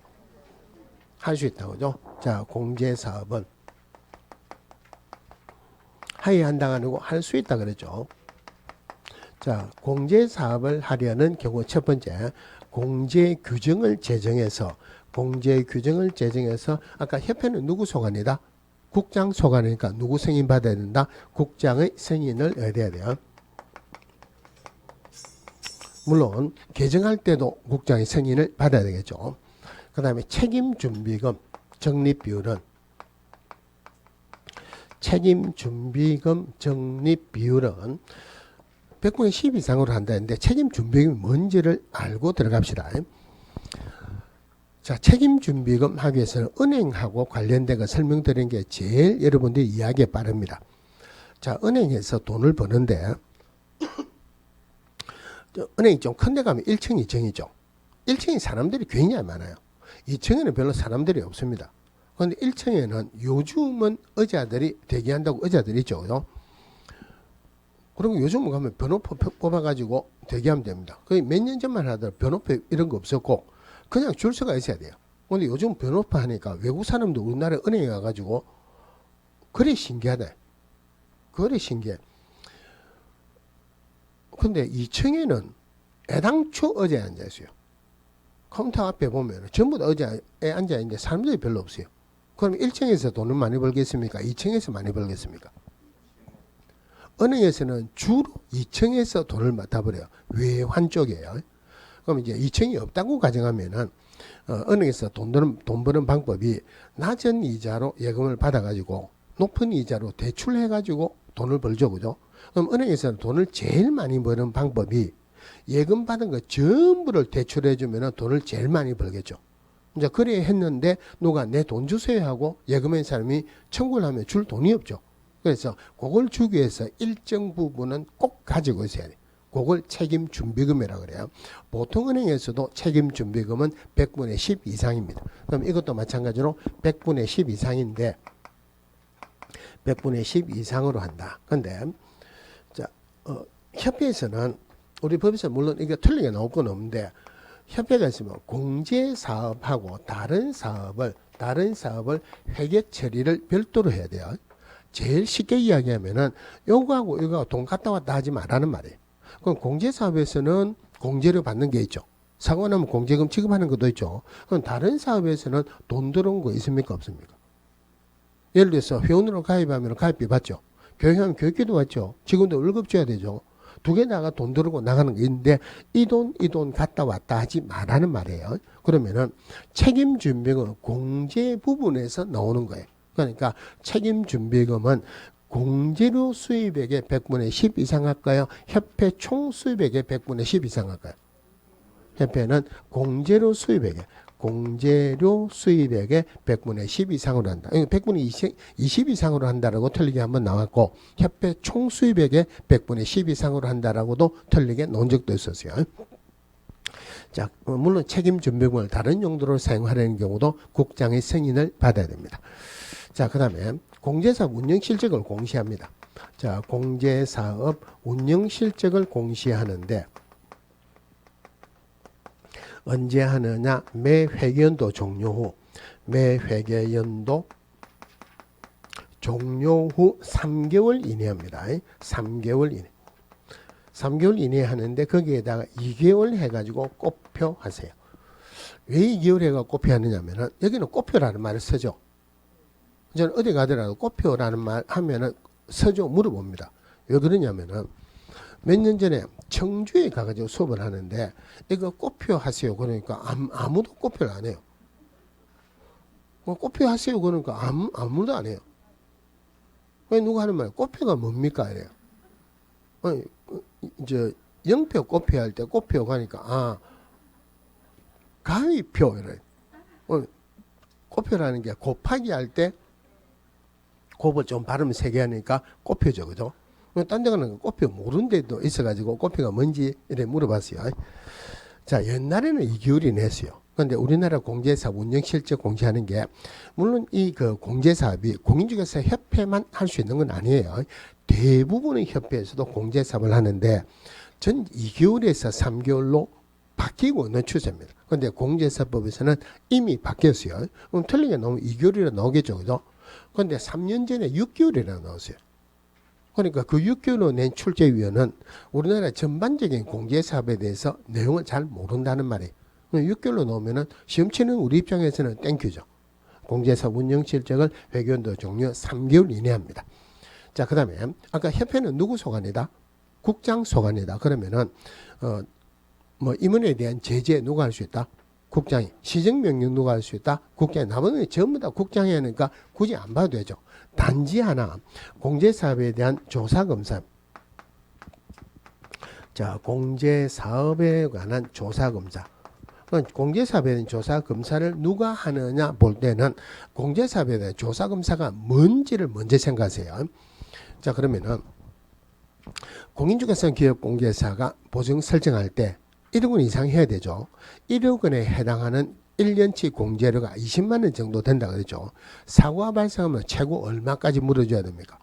할 수 있다고 그죠? 자, 공제사업은 하여야 한다가 아니고 할 수 있다 그랬죠. 자, 공제사업을 하려는 경우 첫 번째 공제규정을 제정해서 아까 협회는 누구 소관이다? 국장 소관이니까 누구 승인 받아야 된다? 국장의 승인을 얻어야 돼요. 물론 개정할 때도 국장의 승인을 받아야 되겠죠. 그 다음에 책임준비금 적립비율은 100분의 10 이상으로 한다는데 책임준비금이 뭔지를 알고 들어갑시다. 자, 책임준비금 하기 위해서는 은행하고 관련된 거 설명드린 게 제일 여러분들이 이해하기에 빠릅니다. 자, 은행에서 돈을 버는데 은행이 좀 큰 데 가면 1층, 2층이죠. 1층에 사람들이 굉장히 많아요. 2층에는 별로 사람들이 없습니다. 그런데 1층에는 요즘은 의자들이 대기한다고 의자들이 있죠. 그리고 요즘은 가면 번호표 뽑아가지고 대기하면 됩니다. 거의 몇 년 전만 하더라도 번호표 이런 거 없었고 그냥 줄 서가 있어야 돼요. 그런데 요즘 번호표 하니까 외국 사람도 우리나라 은행에 가가지고 그래 신기하다. 그래 신기해. 근데 2층에는 애당초 의자에 앉아있어요. 컴퓨터 앞에 보면 전부 다 의자에 앉아있는데 사람들이 별로 없어요. 그럼 1층에서 돈을 많이 벌겠습니까? 2층에서 많이 벌겠습니까? 은행에서는 주로 2층에서 돈을 맡아버려요. 외환 쪽이에요. 그럼 이제 2층이 없다고 가정하면은 은행에서 돈 버는 방법이 낮은 이자로 예금을 받아가지고 높은 이자로 대출해가지고 돈을 벌죠. 그죠? 그럼 은행에서는 돈을 제일 많이 버는 방법이 예금 받은 거 전부를 대출해주면 돈을 제일 많이 벌겠죠. 이제 그래 했는데 누가 내 돈 주세요 하고 예금한 사람이 청구를 하면 줄 돈이 없죠. 그래서 그걸 주기 위해서 일정 부분은 꼭 가지고 있어야 돼요. 그걸 책임준비금이라고 그래요. 보통 은행에서도 책임준비금은 100분의 10 이상입니다. 그럼 이것도 마찬가지로 100분의 10 이상인데 100분의 10 이상으로 한다. 근데 자, 협회에서는 우리 법에서 물론 이게 틀리게 나올 건 없는데 협회가 있으면 공제사업하고 다른 사업을 회계 처리를 별도로 해야 돼요. 제일 쉽게 이야기하면은 요거하고 이거하고 돈 갔다 왔다 하지 말라는 말이에요. 그럼 공제사업에서는 공제료 받는 게 있죠. 사고 나면 공제금 지급하는 것도 있죠. 그럼 다른 사업에서는 돈 들어온 거 있습니까? 없습니까? 예를 들어서 회원으로 가입하면 가입비 받죠. 교육하면 교육비도 받죠. 직원도 월급 줘야 되죠. 두 개 나가 돈 들어오고 나가는 게 있는데 이 돈 갔다 왔다 하지 말라는 말이에요. 그러면은 책임준비금은 공제 부분에서 나오는 거예요. 그러니까 책임준비금은 공제료 수입액의 100분의 10 이상 할까요? 협회 총 수입액의 100분의 10 이상 할까요? 협회는 공제료 수입액의 100분의 10 이상으로 한다. 100분의 20 이상으로 한다라고 틀리게 한번 나왔고, 협회 총 수입액의 100분의 10 이상으로 한다라고도 틀리게 놓은 적도 있었어요. 자, 물론 책임 준비금을 다른 용도로 사용하려는 경우도 국장의 승인을 받아야 됩니다. 자, 그 다음에 공제사업 운영실적을 공시합니다. 자, 공제사업 운영실적을 공시하는데 언제 하느냐? 매 회계연도 종료 후, 매 회계연도 종료 후 3개월 이내 합니다. 3개월 이내. 3개월 이내에 하는데 거기에다가 2개월 해가지고 꽃표 하세요. 왜 2개월 해가 꽃표 하느냐면은 여기는 꽃표라는 말을 쓰죠. 저는 어디 가더라도 꽃표라는 말 하면은 서죠 물어봅니다. 왜 그러냐면은 몇 년 전에 청주에 가가지고 수업을 하는데 이거 꽃표 하세요. 그러니까 아무도 꽃표를 안 해요. 꽃표 하세요. 그러니까 아무도 안 해요. 왜 누가 하는 말 꽃표가 뭡니까? 이래요. 이제 영표 꽃표 할 때 꽃표 가니까 가위표 이래. 꽃표라는 게 곱하기 할 때 곱을 좀 발음 세게 하니까 꽃표죠, 그죠? 딴 데 가는 꽃표 모르는 데도 있어가지고 꽃표가 뭔지 이래 물어봤어요. 자, 옛날에는 2개월이 냈어요. 근데 우리나라 공제사업 운영실적 공시하는 게 물론 이 그 공제사업이 공인중개사 협회만 할 수 있는 건 아니에요. 대부분의 협회에서도 공제사업을 하는데 전 2개월에서 3개월로 바뀌고 있는 추세입니다. 근데 공제사법에서는 이미 바뀌었어요. 그럼 틀리게 나오면 2개월이라 나오겠죠, 그죠? 근데 3년 전에 6개월이라 나왔어요. 그러니까 그 6개월로 낸 출제위원은 우리나라 전반적인 공제사업에 대해서 내용을 잘 모른다는 말이에요. 6개월로 나오면은 시험 치는 우리 입장에서는 땡큐죠. 공제사업 운영실적을 회계연도 종료 3개월 이내 합니다. 자, 그 다음에 아까 협회는 누구 소관이다? 국장 소관이다. 그러면은 임원에 대한 제재 누가 할 수 있다? 국장이. 시정명령 누가 할 수 있다? 국장이. 나머지 전부 다 국장이 하니까 굳이 안 봐도 되죠. 단지 하나 공제사업에 대한 조사검사. 자, 공제사업에 관한 조사검사. 공제사업에 대한 조사검사를 누가 하느냐 볼 때는 공제사업에 대한 조사검사가 뭔지를 먼저 생각하세요. 자, 그러면은 공인중개사 기업공개사가 보증 설정할 때 1억 원 이상 해야 되죠. 1억 원에 해당하는 1년치 공제료가 20만 원 정도 된다 그랬죠. 사고가 발생하면 최고 얼마까지 물어줘야 됩니까?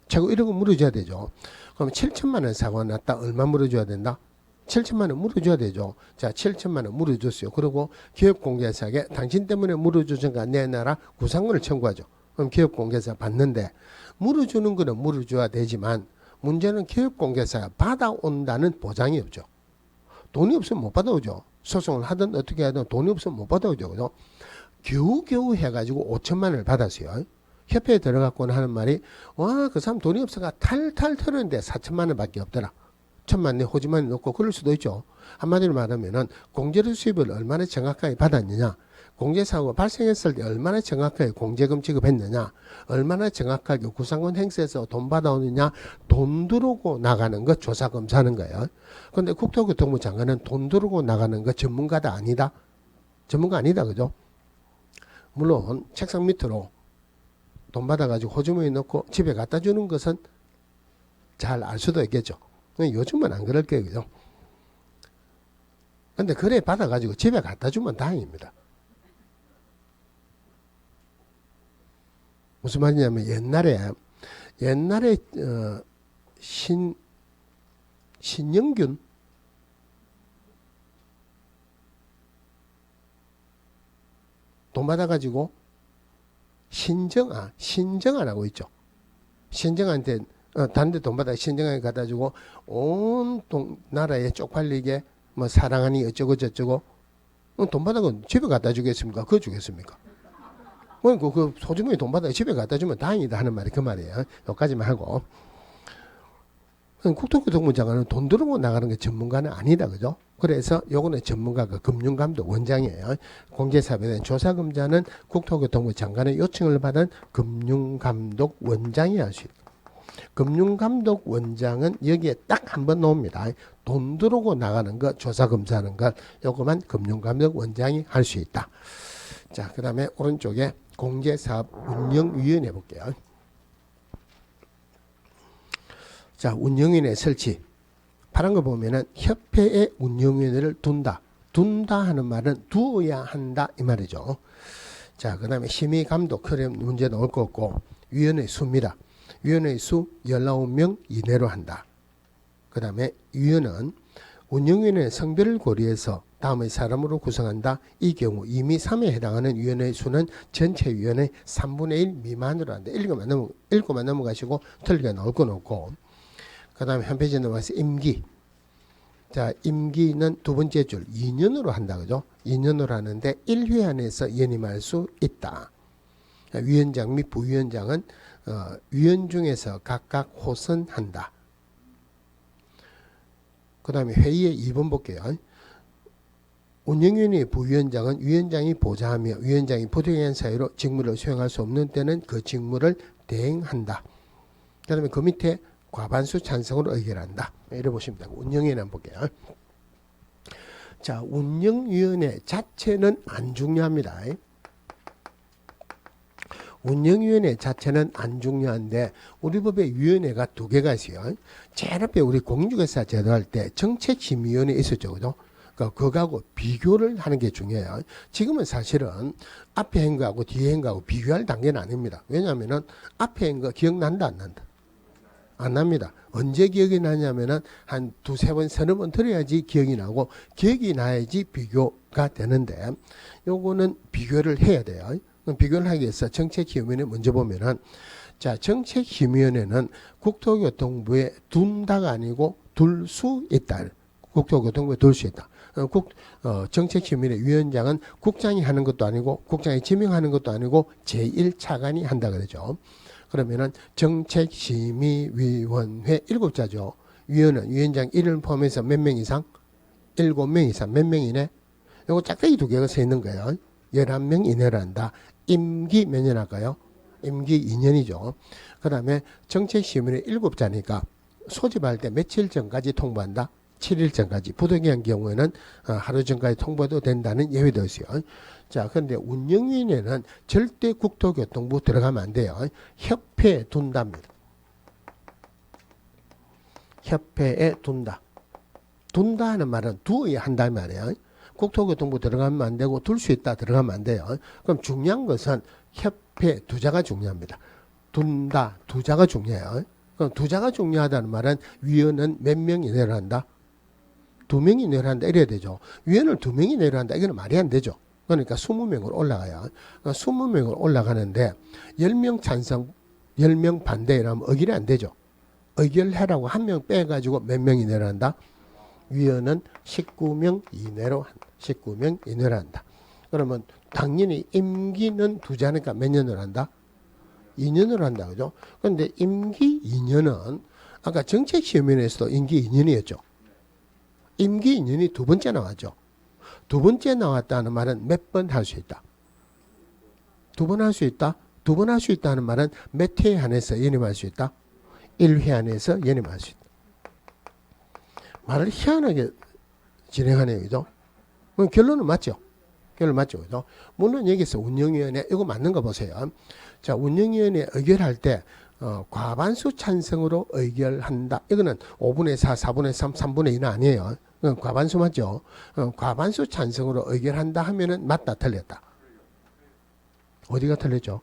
최고 1억 원 물어줘야 되죠. 그럼 7천만 원 사고가 났다. 얼마 물어줘야 된다? 7천만 원 물어줘야 되죠. 자, 7천만 원 물어줬어요. 그리고 기업공개사에게 당신 때문에 물어주니까 내놔라 구상권을 청구하죠. 그럼 기업공개사 받는데 물어주는 거는 물어줘야 되지만 문제는 기업공개사가 받아온다는 보장이 없죠. 돈이 없으면 못 받아오죠. 소송을 하든 어떻게 하든 돈이 없으면 못 받아오죠. 그죠? 겨우겨우 해가지고 5천만 원을 받았어요. 협회에 들어갔거나 하는 말이 와, 그 사람 돈이 없어가 탈탈 털었는데 4천만 원밖에 없더라. 1천만 원 호지만 넣고 그럴 수도 있죠. 한마디로 말하면은 공제료 수입을 얼마나 정확하게 받았느냐, 공제사고가 발생했을 때 얼마나 정확하게 공제금 지급했느냐, 얼마나 정확하게 구상권 행사해서 돈 받아오느냐, 돈 들어오고 나가는 거 조사검사하는 거예요. 그런데 국토교통부 장관은 돈 들어오고 나가는 거 전문가다 아니다? 전문가 아니다, 그죠? 물론 책상 밑으로 돈 받아가지고 호주머니에 넣고 집에 갖다 주는 것은 잘 알 수도 있겠죠. 요즘은 안 그럴 거예요, 그죠? 근데 그래 받아가지고 집에 갖다 주면 다행입니다. 무슨 말이냐면 옛날에 신영균 돈 받아가지고 신정아라고 있죠. 신정한테 다른 데 돈 받아 신정아에 갖다 주고 온 나라에 쪽팔리게 뭐 사랑하니 어쩌고 저쩌고 돈 받아가 집에 갖다 주겠습니까? 그거 주겠습니까? 그 소주머니 돈 받아 집에 갖다 주면 다행이다 하는 말이 그 말이에요. 여기까지만 하고. 국토교통부 장관은 돈 들어오고 나가는 게 전문가는 아니다, 그죠? 그래서 요거는 전문가가 금융감독 원장이에요. 공제사업에 대한 조사검사는 국토교통부 장관의 요청을 받은 금융감독 원장이 할 수 있다. 금융감독원장은 여기에 딱 한 번 나옵니다. 돈 들어오고 나가는 거, 조사 검사하는 것, 요거만 금융감독원장이 할 수 있다. 자, 그 다음에 오른쪽에 공제사업운영위원회 볼게요. 자, 운영위원회 설치. 파란 거 보면은 협회의 운영위원회를 둔다. 둔다 하는 말은 두어야 한다 이 말이죠. 자, 그 다음에 심의감독 그런 문제 나올 거 없고 위원회 수입니다. 위원회 수 19명 이내로 한다. 그 다음에 위원은 운영위원회 성별을 고려해서 다음의 사람으로 구성한다. 이 경우 2미 3에 해당하는 위원회 수는 전체 위원회 3분의 1 미만으로 한다. 읽고만 넘어가시고 틀리게 나올 건 없고. 그 다음에 한 페이지 넘어가서 임기. 자, 임기는 두 번째 줄 2년으로 한다. 그죠? 2년으로 하는데 1회 안에서 연임할 수 있다. 위원장 및 부위원장은 위원 중에서 각각 호선한다. 그 다음에 회의의 2번 볼게요. 운영위원회 부위원장은 위원장이 보좌하며 위원장이 부득이한 사유로 직무를 수행할 수 없는 때는 그 직무를 대행한다. 그 다음에 그 밑에 과반수 찬성으로 의결한다. 이래 보시면 되고 운영위원회 한번 볼게요. 자, 운영위원회 자체는 안 중요합니다. 운영위원회 자체는 안 중요한데 우리 법에 위원회가 두 개가 있어요. 제일 앞에 우리 공유교사 제도할 때 정책심의위원회 있었죠. 그죠? 그거하고 비교를 하는 게 중요해요. 지금은 사실은 앞에 한 거하고 뒤에 한 거하고 비교할 단계는 아닙니다. 왜냐하면은 앞에 한 거 기억난다 안 난다? 안 납니다. 언제 기억이 나냐면은 한 두세 번, 서너 번 들어야지 기억이 나고 기억이 나야지 비교가 되는데 요거는 비교를 해야 돼요. 비교를 하기 위해서 정책심의위원회 먼저 보면은 자, 정책심의위원회는 국토교통부에 둔다가 아니고 둘 수 있다. 국토교통부에 둘 수 있다. 정책심의위원회 위원장은 국장이 하는 것도 아니고 국장이 지명하는 것도 아니고 제1차관이 한다 그러죠. 그러면은 정책심의위원회 7자죠. 위원은 위원장 1을 포함해서 몇 명 이상? 7명 이상. 몇 명이네? 요거 짝대기 두 개가 서 있는 거예요. 11명 이내로 한다. 임기 몇 년 할까요? 임기 2년이죠. 그 다음에 정책심의위원회 7자니까 소집할 때 며칠 전까지 통보한다? 7일 전까지. 부득이한 경우에는 하루 전까지 통보도 된다는 예외도 있어요. 자, 그런데 운영위원회는 절대 국토교통부 들어가면 안 돼요. 협회에 둔답니다. 협회에 둔다. 둔다 하는 말은 두어야 한다는 말이에요. 국토교통부 들어가면 안 되고 둘 수 있다 들어가면 안 돼요. 그럼 중요한 것은 협회 두자가 중요합니다. 둔다 두자가 중요해요. 그럼 두자가 중요하다는 말은 위원은 몇 명 이내로 한다? 2명이 내로 한다 이래야 되죠. 위원을 2명이 내로 한다 이거는 말이 안 되죠. 그러니까 20명으로 올라가요. 그러니까 20명으로 올라가는데 10명 찬성 10명 반대 이러면 의결이 안 되죠. 의결해라고 한 명 빼가지고 몇 명이 내로 한다? 위원은 19명 이내로 한다. 19명 이내로 한다. 그러면 당연히 임기는 두자니까 몇 년으로 한다? 2년으로 한다. 그죠? 그런데 임기 2년은 아까 정책심의위원회에서도 임기 2년이었죠. 임기 2년이 두 번째 나왔죠. 두 번째 나왔다는 말은 몇 번 할 수 있다? 두 번 할 수 있다? 두 번 할 수 있다는 말은 몇 회 안에서 연임할 수 있다? 1회 안에서 연임할 수 있다. 말을 희한하게 진행하네요. 그죠? 그럼 결론은 맞죠? 결론 맞죠? 그죠? 물론 여기서 운영위원회 이거 맞는 거 보세요. 자, 운영위원회 의결할 때 과반수 찬성으로 의결한다. 이거는 5분의 4, 4분의 3, 3분의 2는 아니에요. 과반수 맞죠? 과반수 찬성으로 의결한다 하면은 맞다, 틀렸다. 어디가 틀렸죠?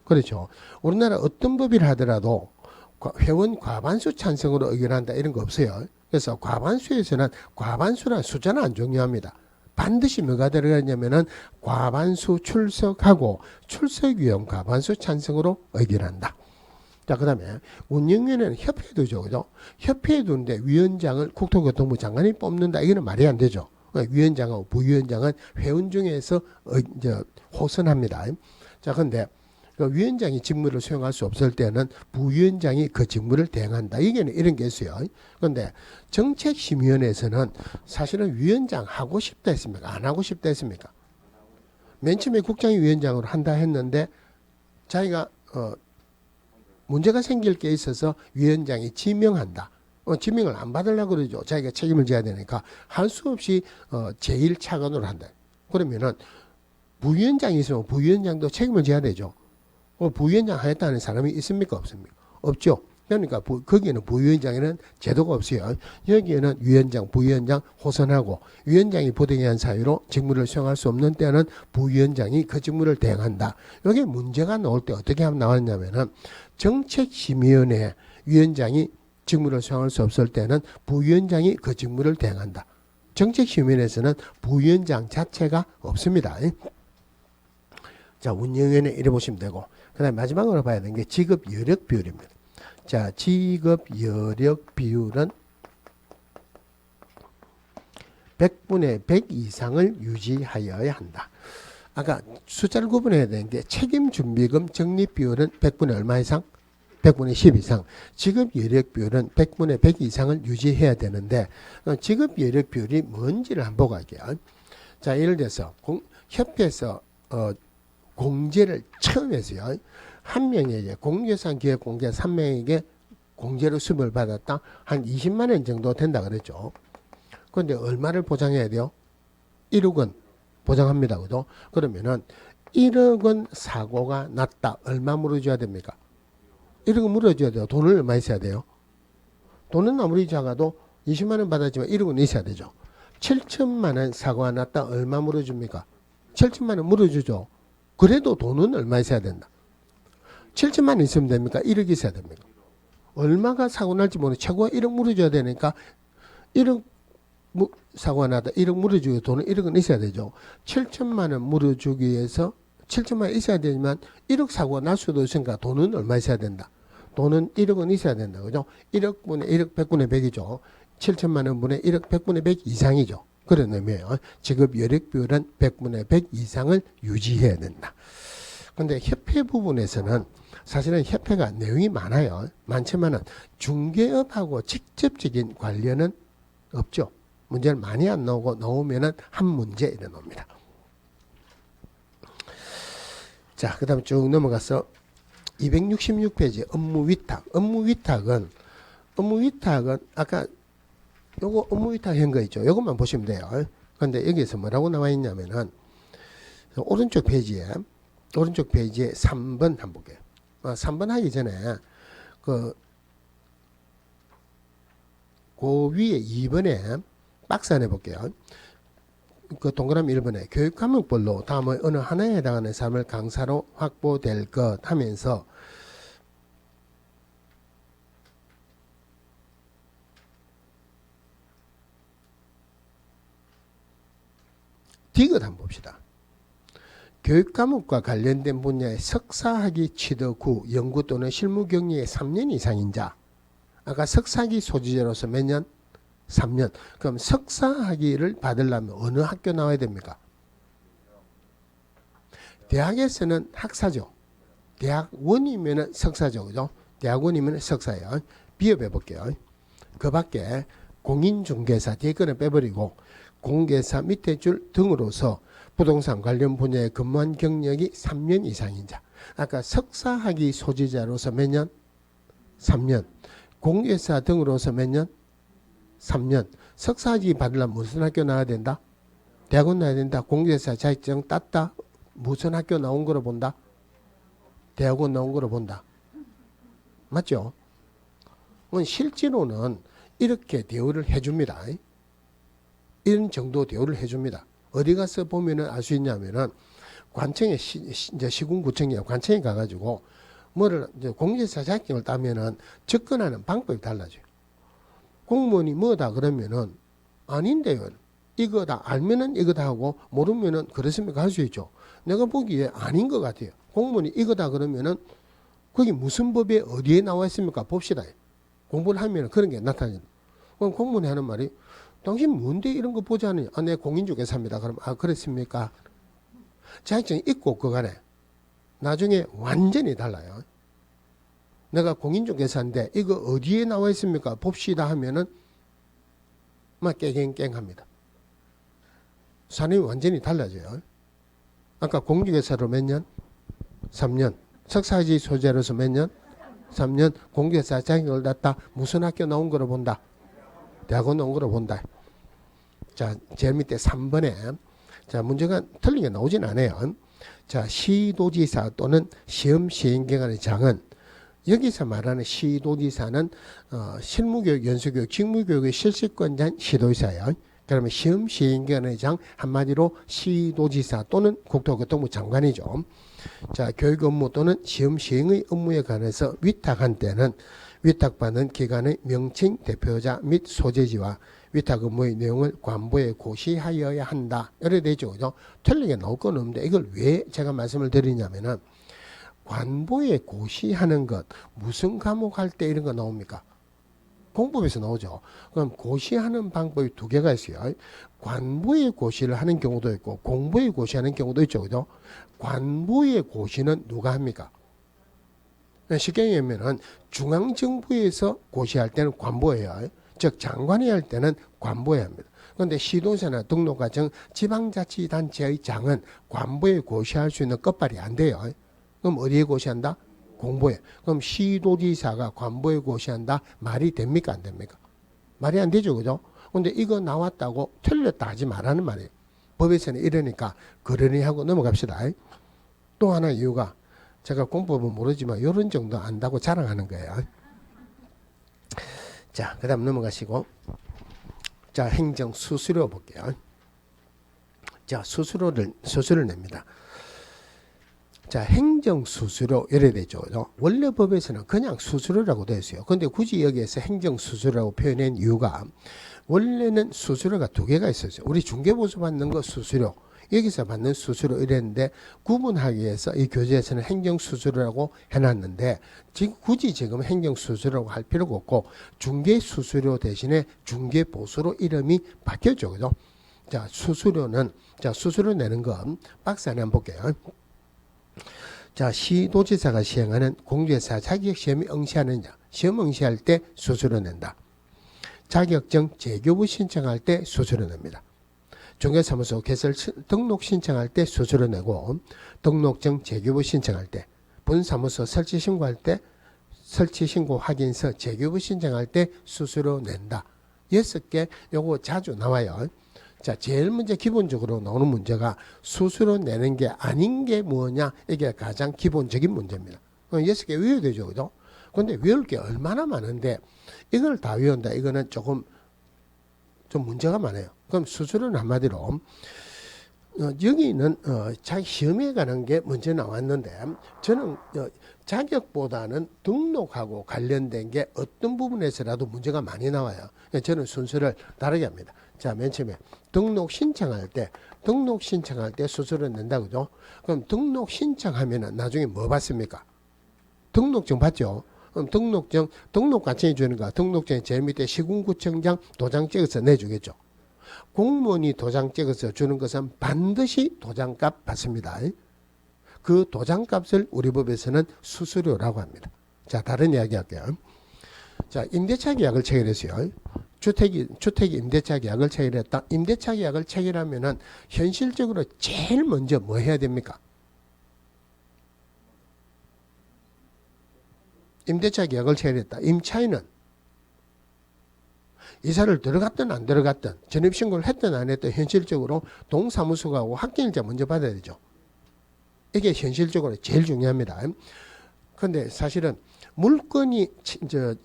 그렇죠. 우리나라 어떤 법이라 하더라도 회원 과반수 찬성으로 의결한다 이런 거 없어요. 그래서 과반수에서는 과반수란 숫자는 안 중요합니다. 반드시 뭐가 들어가냐면은 과반수 출석하고 출석위원 과반수 찬성으로 의결한다. 자, 그 다음에 운영위원회는 협회에 두죠. 그죠? 협회에 두는데 위원장을 국토교통부 장관이 뽑는다. 이거는 말이 안 되죠. 위원장하고 부위원장은 회원 중에서 호선합니다. 자, 근데 그 위원장이 직무를 수행할 수 없을 때는 부위원장이 그 직무를 대행한다. 이게는 이런 게 있어요. 그런데 정책심의위원회에서는 사실은 위원장 하고 싶다 했습니까? 안 하고 싶다 했습니까? 맨 처음에 국장이 위원장으로 한다 했는데 자기가 문제가 생길 게 있어서 위원장이 지명한다. 지명을 안 받으려고 그러죠. 자기가 책임을 져야 되니까 할 수 없이 제1차관으로 한다. 그러면은 부위원장이 있으면 부위원장도 책임을 져야 되죠. 부위원장 하겠다는 사람이 있습니까? 없습니까? 없죠. 그러니까 거기에는 부위원장에는 제도가 없어요. 여기에는 위원장, 부위원장 호선하고 위원장이 부득이한 사유로 직무를 수행할 수 없는 때는 부위원장이 그 직무를 대행한다. 여기 문제가 나올 때 어떻게 하면 나왔냐면은 정책심의위원회 위원장이 직무를 수행할 수 없을 때는 부위원장이 그 직무를 대행한다. 정책심의위원회에서는 부위원장 자체가 없습니다. 자, 운영위원회 이래 보시면 되고, 그 다음에 마지막으로 봐야 되는 게 직업 여력 비율입니다. 자, 직업 여력 비율은 100분의 100 이상을 유지하여야 한다. 아까 숫자를 구분해야 되는 게 책임준비금 적립 비율은 100분의 얼마 이상? 100분의 10 이상. 직업 여력 비율은 100분의 100 이상을 유지해야 되는데 직업 여력 비율이 뭔지를 한번 보고 갈게요. 자, 예를 들어서 협회에서 공제를 처음 했어요. 한 명에게 공개상 기획 공개 3명에게 공제로 수입을 받았다. 한 20만 원 정도 된다 그랬죠. 그런데 얼마를 보장해야 돼요? 1억 원 보장합니다. 그죠? 그러면은 1억 원 사고가 났다. 얼마 물어줘야 됩니까? 1억 원 물어줘야 돼요. 돈을 얼마 있어야 돼요? 돈은 아무리 작아도 20만 원 받았지만 1억 원 있어야 되죠. 7천만 원 사고가 났다. 얼마 물어줍니까? 7천만 원 물어주죠. 그래도 돈은 얼마 있어야 된다. 7천만 원 있으면 됩니까? 1억 있어야 됩니까? 얼마가 사고 날지 모르는 최고가 1억 물어줘야 되니까 1억 사고가 나다 1억 물어주기 위해 돈은 1억은 있어야 되죠. 7천만 원 물어주기 위해서 7천만 원 있어야 되지만 1억 사고가 날 수도 있으니까 돈은 얼마 있어야 된다. 돈은 1억은 있어야 된다. 그죠? 1억 분의 1억 100분의 100이죠. 7천만 원 분의 1억 100분의 100 이상이죠. 그런 의미예요. 직업 여력 비율은 100분의 100 이상을 유지해야 된다. 근데 협회 부분에서는 사실은 협회가 내용이 많아요. 많지만은 중개업하고 직접적인 관련은 없죠. 문제는 많이 안 나오고 나오면은 한 문제 이래 나옵니다. 자, 그 다음 쭉 넘어가서 266페이지 업무 위탁. 업무 위탁은 아까 요거 업무 위탁 한 거 있죠. 요것만 보시면 돼요. 근데 여기에서 뭐라고 나와 있냐면은 오른쪽 페이지에 3번 한번 볼게요. 3번 하기 전에 그 위에 2번에 박스 안에 볼게요. 그 동그라미 1번에 교육과목별로 다음의 어느 하나에 해당하는 사람을 강사로 확보될 것 하면서 디귿 한번 봅시다. 교육과목과 관련된 분야의 석사학위 취득 후 연구 또는 실무 경력이 3년 이상인 자. 아까 석사학위 소지자로서 몇 년? 3년. 그럼 석사학위를 받으려면 어느 학교 나와야 됩니까? 대학에서는 학사죠. 대학원이면 석사죠. 그죠? 대학원이면 석사예요. 비협해 볼게요. 그 밖에 공인중개사 뒤에 거는 빼버리고 공개사 밑에 줄 등으로서 부동산 관련 분야에 근무한 경력이 3년 이상인 자. 아까 석사학위 소지자로서 몇 년? 3년. 공개사 등으로서 몇 년? 3년. 석사학위 받으려면 무슨 학교 나와야 된다? 대학원 나와야 된다. 공개사 자격증 땄다. 무슨 학교 나온 거로 본다? 대학원 나온 거로 본다. 맞죠? 실제로는 이렇게 대우를 해줍니다. 이런 정도 대우를 해줍니다. 어디 가서 보면은 알 수 있냐면은 관청에 이제 시군구청이야 관청에 가가지고 뭐를 이제 공개사 자격증을 따면은 접근하는 방법이 달라져요. 공무원이 뭐다 그러면은 아닌데요. 이거다 알면은 이거다 하고 모르면은 그렇습니까 할 수 있죠. 내가 보기에 아닌 것 같아요. 공무원이 이거다 그러면은 거기 무슨 법에 어디에 나와 있습니까? 봅시다. 공부를 하면은 그런 게 나타납니다. 그럼 공무원이 하는 말이 당신 뭔데 이런 거 보지 않느냐? 아, 내 공인중개사입니다. 그럼 아 그렇습니까? 자격증이 있고 없고 간에 나중에 완전히 달라요. 내가 공인중개사인데 이거 어디에 나와 있습니까? 봅시다 하면은 막 깽깽깽합니다. 사람이 완전히 달라져요. 아까 공인중개사로 몇 년? 3년. 석사학위 소재로서 몇 년? 3년 공개사 자격을 땄다. 무슨 학교 나온 거로 본다? 대학원 나온 거로 본다. 자, 제일 밑에 3번에 자, 문제가 틀린 게 나오진 않아요. 자, 시도지사 또는 시험 시행기관의 장은 여기서 말하는 시도지사는 실무교육, 연수교육, 직무교육의 실시권자인 시도지사예요. 그러면 시험 시행기관의 장 한마디로 시도지사 또는 국토교통부 장관이죠. 자, 교육 업무 또는 시험 시행의 업무에 관해서 위탁한 때는 위탁받는 기관의 명칭, 대표자 및 소재지와 위탁 업무의 내용을 관보에 고시하여야 한다. 이래 되죠. 그죠? 틀리게 나올 건 없는데 이걸 왜 제가 말씀을 드리냐면은 관보에 고시하는 것, 무슨 과목 할 때 이런 거 나옵니까? 공법에서 나오죠. 그럼 고시하는 방법이 두 개가 있어요. 관보에 고시를 하는 경우도 있고 공보에 고시하는 경우도 있죠. 그죠? 관보에 고시는 누가 합니까? 쉽게 얘기하면 중앙정부에서 고시할 때는 관보예요. 즉 장관이 할 때는 관보해야 합니다. 그런데 시도지사나 등록과정 지방자치단체의 장은 관보에 고시할 수 있는 끝발이 안 돼요. 그럼 어디에 고시한다? 공보에. 그럼 시도지사가 관보에 고시한다? 말이 됩니까? 안 됩니까? 말이 안 되죠. 그죠? 근데 이거 나왔다고 틀렸다 하지 말라는 말이에요. 법에서는 이러니까 그러니 하고 넘어갑시다. 또 하나 이유가 제가 공법은 모르지만 이런 정도 안다고 자랑하는 거예요. 자, 그 다음 넘어가시고 자, 행정 수수료 볼게요. 자, 수수료를 냅니다. 자, 행정 수수료 이래 되죠. 원래 법에서는 그냥 수수료라고 되어 있어요. 근데 굳이 여기에서 행정 수수료라고 표현한 이유가 원래는 수수료가 두 개가 있었어요. 우리 중개보수 받는 거 수수료, 여기서 받는 수수료 이랬는데 구분하기 위해서 이 교재에서는 행정 수수료라고 해놨는데 굳이 지금 행정 수수료라고 할 필요가 없고 중개 수수료 대신에 중개보수로 이름이 바뀌었죠. 그죠? 자, 수수료는 자, 수수료 내는 건 박스 안에 한번 볼게요. 자, 시도지사가 시행하는 공제사 자격시험에 응시하느냐, 시험 응시할 때 수수료 낸다. 자격증 재교부 신청할 때 수수료 냅니다. 중개사무소 개설 등록 신청할 때 수수료 내고, 등록증 재교부 신청할 때, 분사무소 설치 신고할 때, 설치 신고 확인서 재교부 신청할 때 수수료 낸다. 6개 요거 자주 나와요. 자, 제일 먼저 기본적으로 나오는 문제가 수수료 내는 게 아닌 게 뭐냐, 이게 가장 기본적인 문제입니다. 6개 외워야 되죠. 그죠? 근데 외울 게 얼마나 많은데 이걸 다 외운다. 이거는 조금 좀 문제가 많아요. 그럼 수수료는 한마디로 여기는 자기 시험에 관한 게 먼저 나왔는데 저는 자격보다는 등록하고 관련된 게 어떤 부분에서라도 문제가 많이 나와요. 저는 순서를 다르게 합니다. 자, 맨 처음에 등록 신청할 때 수수료 낸다. 그죠? 그럼 등록 신청하면은 나중에 뭐 받습니까? 등록증 받죠? 그럼 등록 과정해 주는 거, 등록증 제일 밑에 시군구청장 도장 찍어서 내주겠죠. 공무원이 도장 찍어서 주는 것은 반드시 도장값 받습니다. 그 도장값을 우리 법에서는 수수료라고 합니다. 자, 다른 이야기 할게요. 자, 임대차 계약을 체결했어요. 주택이 임대차 계약을 체결했다. 임대차 계약을 체결하면은 현실적으로 제일 먼저 뭐 해야 됩니까? 임대차 계약을 체결했다. 임차인은 이사를 들어갔든 안 들어갔든 전입신고를 했든 안 했든 현실적으로 동사무소하고 확정일자 먼저 받아야 되죠. 이게 현실적으로 제일 중요합니다. 그런데 사실은 물건이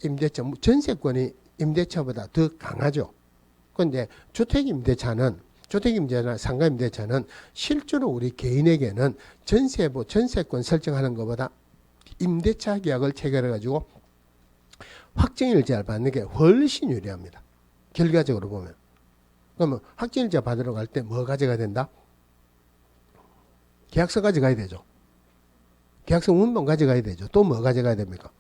임대차, 전세권이 임대차보다 더 강하죠. 그런데 주택임대차나 상가임대차는 실제로 우리 개인에게는 전세권 설정하는 것보다 임대차 계약을 체결해가지고 확정일자를 받는 게 훨씬 유리합니다. 결과적으로 보면. 그러면 확정일자 받으러 갈 때 뭐 가져가야 된다? 계약서 가져가야 되죠. 계약서 문본 가져가야 되죠. 또 뭐 가져가야 됩니까?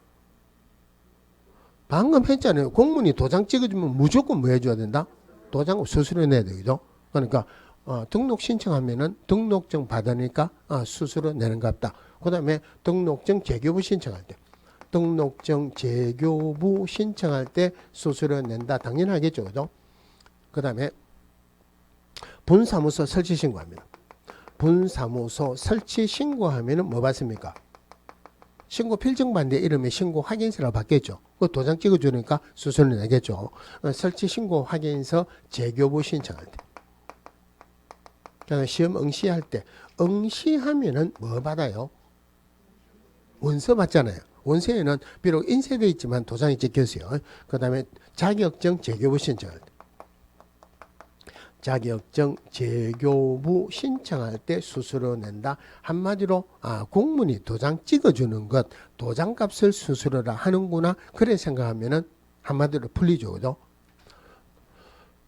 방금 했잖아요. 공무원이 도장 찍어주면 무조건 뭐 해줘야 된다? 도장 수수료 내야 되죠. 그러니까 등록 신청하면은 등록증 받으니까 수수료 내는 것 같다. 그 다음에 등록증 재교부 신청할 때 수수료 낸다. 당연하겠죠. 그죠? 그 다음에 분사무소 설치 신고합니다. 분사무소 설치 신고하면은 뭐 받습니까? 신고 필증반대 이름이 신고 확인서로 바뀌었죠. 그 도장 찍어주니까 수수료 내겠죠. 설치 신고 확인서 재교부 신청할 때. 그다음에 시험 응시할 때. 응시하면은 뭐 받아요? 원서 받잖아요. 원서에는 비록 인쇄되어 있지만 도장이 찍혔어요. 그 다음에 자격증 재교부 신청할 때. 자격증 재교부 신청할 때 수수료 낸다. 한마디로 공무원이 도장 찍어주는 것, 도장값을 수수료라 하는구나. 그래 생각하면은 한마디로 풀리죠. 그죠?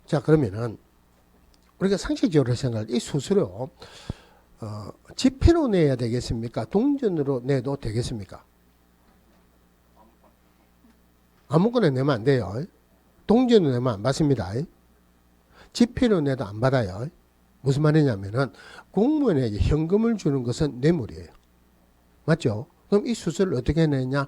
자, 그러면은 우리가 상식적으로 생각할 이 수수료 지폐로 내야 되겠습니까? 동전으로 내도 되겠습니까? 아무거나 내면 안 돼요. 동전으로 내면 안 받습니다. 지폐로 내도 안 받아요. 무슨 말이냐면은 공무원에게 현금을 주는 것은 뇌물이에요. 맞죠? 그럼 이 수수료를 어떻게 내냐?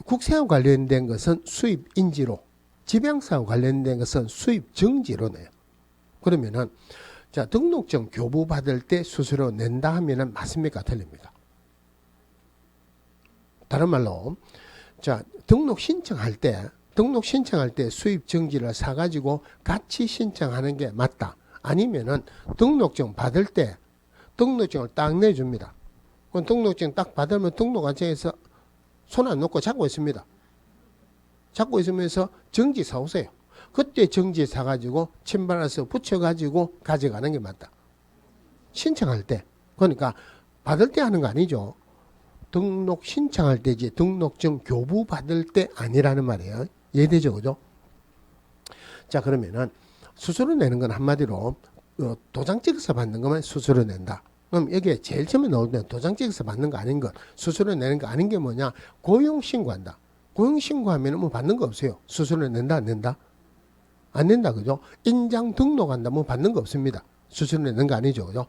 국세와 관련된 것은 수입 인지로, 지방세와 관련된 것은 수입 정지로 내요. 그러면은 자, 등록증 교부 받을 때 수수료 낸다 하면은 맞습니까? 틀립니까? 다른 말로 자, 등록 신청할 때 수입 정지를 사가지고 같이 신청하는 게 맞다. 아니면은 등록증 받을 때 등록증을 딱 내줍니다. 그럼 등록증 딱 받으면 등록 과정에서 손 안 놓고 잡고 있습니다. 잡고 있으면서 정지 사오세요. 그때 정지 사가지고 침발해서 붙여가지고 가져가는 게 맞다. 신청할 때. 그러니까 받을 때 하는 거 아니죠. 등록 신청할 때지 등록증 교부 받을 때 아니라는 말이에요. 이해되죠? 그죠? 자, 그러면은 수수료 내는 건 한마디로 도장 찍어서 받는 것만 수수료 낸다. 그럼 여기에 제일 처음에 나올 때 도장 찍어서 받는 거 아닌 것, 수수료 내는 거 아닌 게 뭐냐? 고용신고한다. 고용신고하면 뭐 받는 거 없어요. 수수료 낸다 안 낸다? 안 낸다. 그죠? 인장 등록한다. 뭐 받는 거 없습니다. 수수료 내는 거 아니죠. 그죠?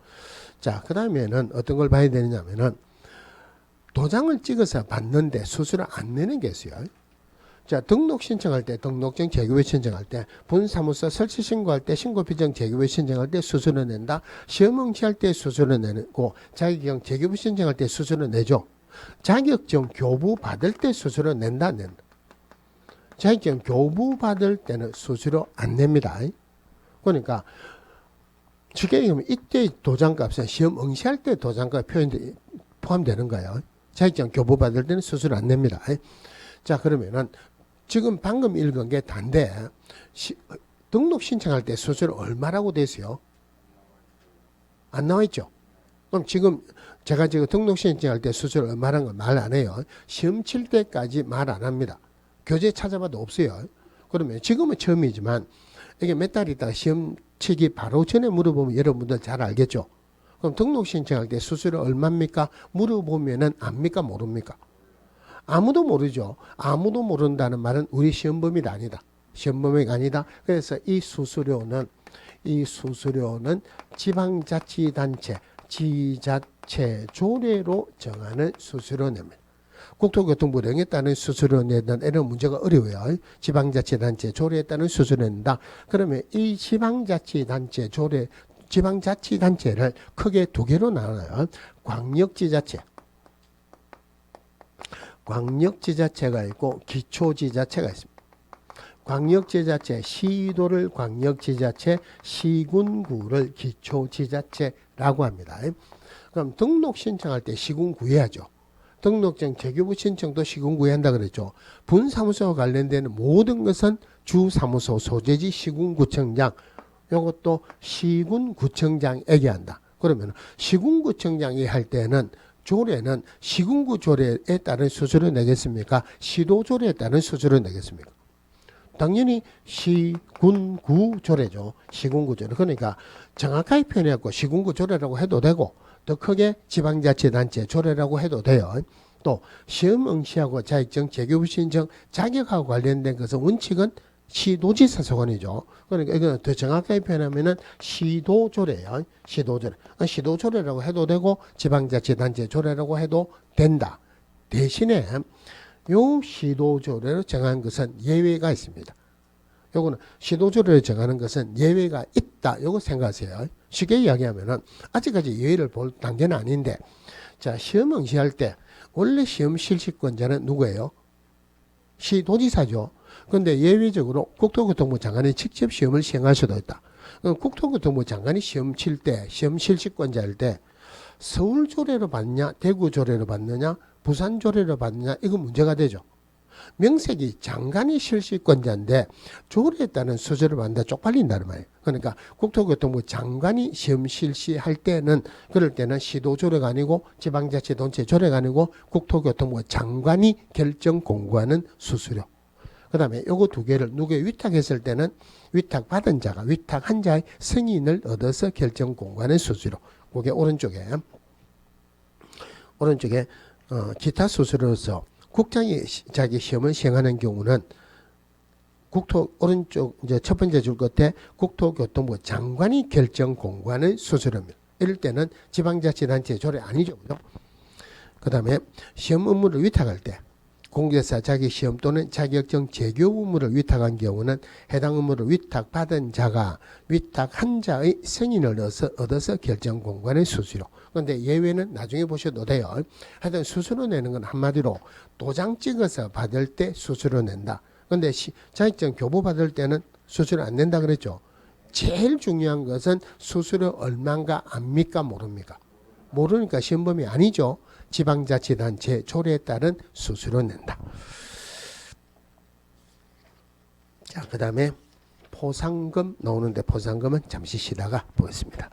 자, 그 다음에는 어떤 걸 봐야 되느냐면은 도장을 찍어서 받는데 수수료 안 내는 게 있어요. 자, 등록 신청할 때, 등록증 재교부 신청할 때, 분사무소 설치 신고할 때, 신고비정 재교부 신청할 때 수수료 낸다. 시험 응시할 때 수수료 내고, 자격증 재교부 신청할 때 수수료 내죠. 자격증 교부 받을 때 수수료 낸다, 안 낸다. 자격증 교부 받을 때는 수수료 안 냅니다. 그러니까 쉽게 얘기하면 이때 도장값은 시험 응시할 때 도장값 표현이 포함되는 거예요. 자격증 교부 받을 때는 수수료 안 냅니다. 자, 그러면은 지금 방금 읽은 게 단데 등록 신청할 때 수수료 얼마라고 되세요? 안 나와 있죠? 그럼 지금 제가 지금 등록 신청할 때 수수료 얼마라는 걸 말 안 해요. 시험 칠 때까지 말 안 합니다. 교재 찾아봐도 없어요. 그러면 지금은 처음이지만 이게 몇 달 있다가 시험 치기 바로 전에 물어보면 여러분들 잘 알겠죠? 그럼 등록 신청할 때 수수료 얼마입니까? 물어보면은 압니까? 모릅니까? 아무도 모르죠. 아무도 모른다는 말은 우리 시험범위가 아니다. 시험범위가 아니다. 그래서 이 수수료는 지방자치단체, 지자체 조례로 정하는 수수료 냅니다. 국토교통부령에 따른 수수료 내는 이런 문제가 어려워요. 지방자치단체 조례에 따른 수수료 낸다. 그러면 이 지방자치단체 조례, 지방자치단체를 크게 두 개로 나눠요. 광역지자체가 있고 기초지자체가 있습니다. 광역지자체, 시도를 광역지자체, 시군구를 기초지자체라고 합니다. 그럼 등록 신청할 때 시군구 해야죠. 등록증 재교부 신청도 시군구에 한다 그랬죠. 분사무소와 관련되는 모든 것은 주사무소 소재지 시군구청장, 이것도 시군구청장에게 한다. 그러면 시군구청장이 할 때는 조례는 시군구 조례에 따른 수수료 내겠습니까? 시도 조례에 따른 수수료 내겠습니까? 당연히 시군구 조례죠. 시군구 조례. 그러니까 정확하게 표현해갖고 시군구 조례라고 해도 되고 더 크게 지방자치단체 조례라고 해도 돼요. 또 시험 응시하고 자격증 재교부 신청 자격하고 관련된 것은 원칙은 시도지사 소관이죠. 그러니까 이거 더 정확하게 표현하면은 시도조례예요. 시도조례. 시도조례라고 해도 되고 지방자치단체 조례라고 해도 된다. 대신에 요 시도조례로 정한 것은 예외가 있습니다. 요거는 시도조례를 정하는 것은 예외가 있다. 요거 생각하세요. 쉽게 이야기하면은 아직까지 예외를 볼 단계는 아닌데, 자, 시험 응시할 때 원래 시험 실시권자는 누구예요? 시도지사죠. 그런데 예외적으로 국토교통부 장관이 직접 시험을 시행할 수도 있다. 국토교통부 장관이 시험 칠 때, 시험 실시권자일 때 서울 조례로 받느냐, 대구 조례로 받느냐, 부산 조례로 받느냐, 이거 문제가 되죠. 명색이 장관이 실시권자인데 조례에 따른 수수료를 받는다 쪽팔린다는 말이에요. 그러니까 국토교통부 장관이 시험 실시할 때는 그럴 때는 시도조례가 아니고 지방자치단체 조례가 아니고 국토교통부 장관이 결정 공고하는 수수료. 그 다음에 요거 두 개를 누구에 위탁했을 때는 위탁받은 자가 위탁한 자의 승인을 얻어서 결정 공고하는 수수료. 그게 오른쪽에 기타 수수료로서 국장이 자기 시험을 시행하는 경우는 오른쪽 이제 첫 번째 줄 끝에 국토교통부 장관이 결정 공고하는 수수료입니다. 이럴 때는 지방자치단체 조례 아니죠. 그 다음에 시험 업무를 위탁할 때 공개사 자기 시험 또는 자격증 재교 의무를 위탁한 경우는 해당 의무를 위탁받은 자가 위탁한 자의 승인을 얻어서 결정 공고하는 수수료. 그런데 예외는 나중에 보셔도 돼요. 하여튼 수수료 내는 건 한마디로 도장 찍어서 받을 때 수수료 낸다. 그런데 자격증 교부 받을 때는 수수료 안 낸다 그랬죠. 제일 중요한 것은 수수료 얼마인가 압니까 모릅니까? 모르니까 시험범위 아니죠. 지방자치단체 조례에 따른 수수료 낸다. 자, 그 다음에 포상금 나오는데 포상금은 잠시 쉬다가 보겠습니다.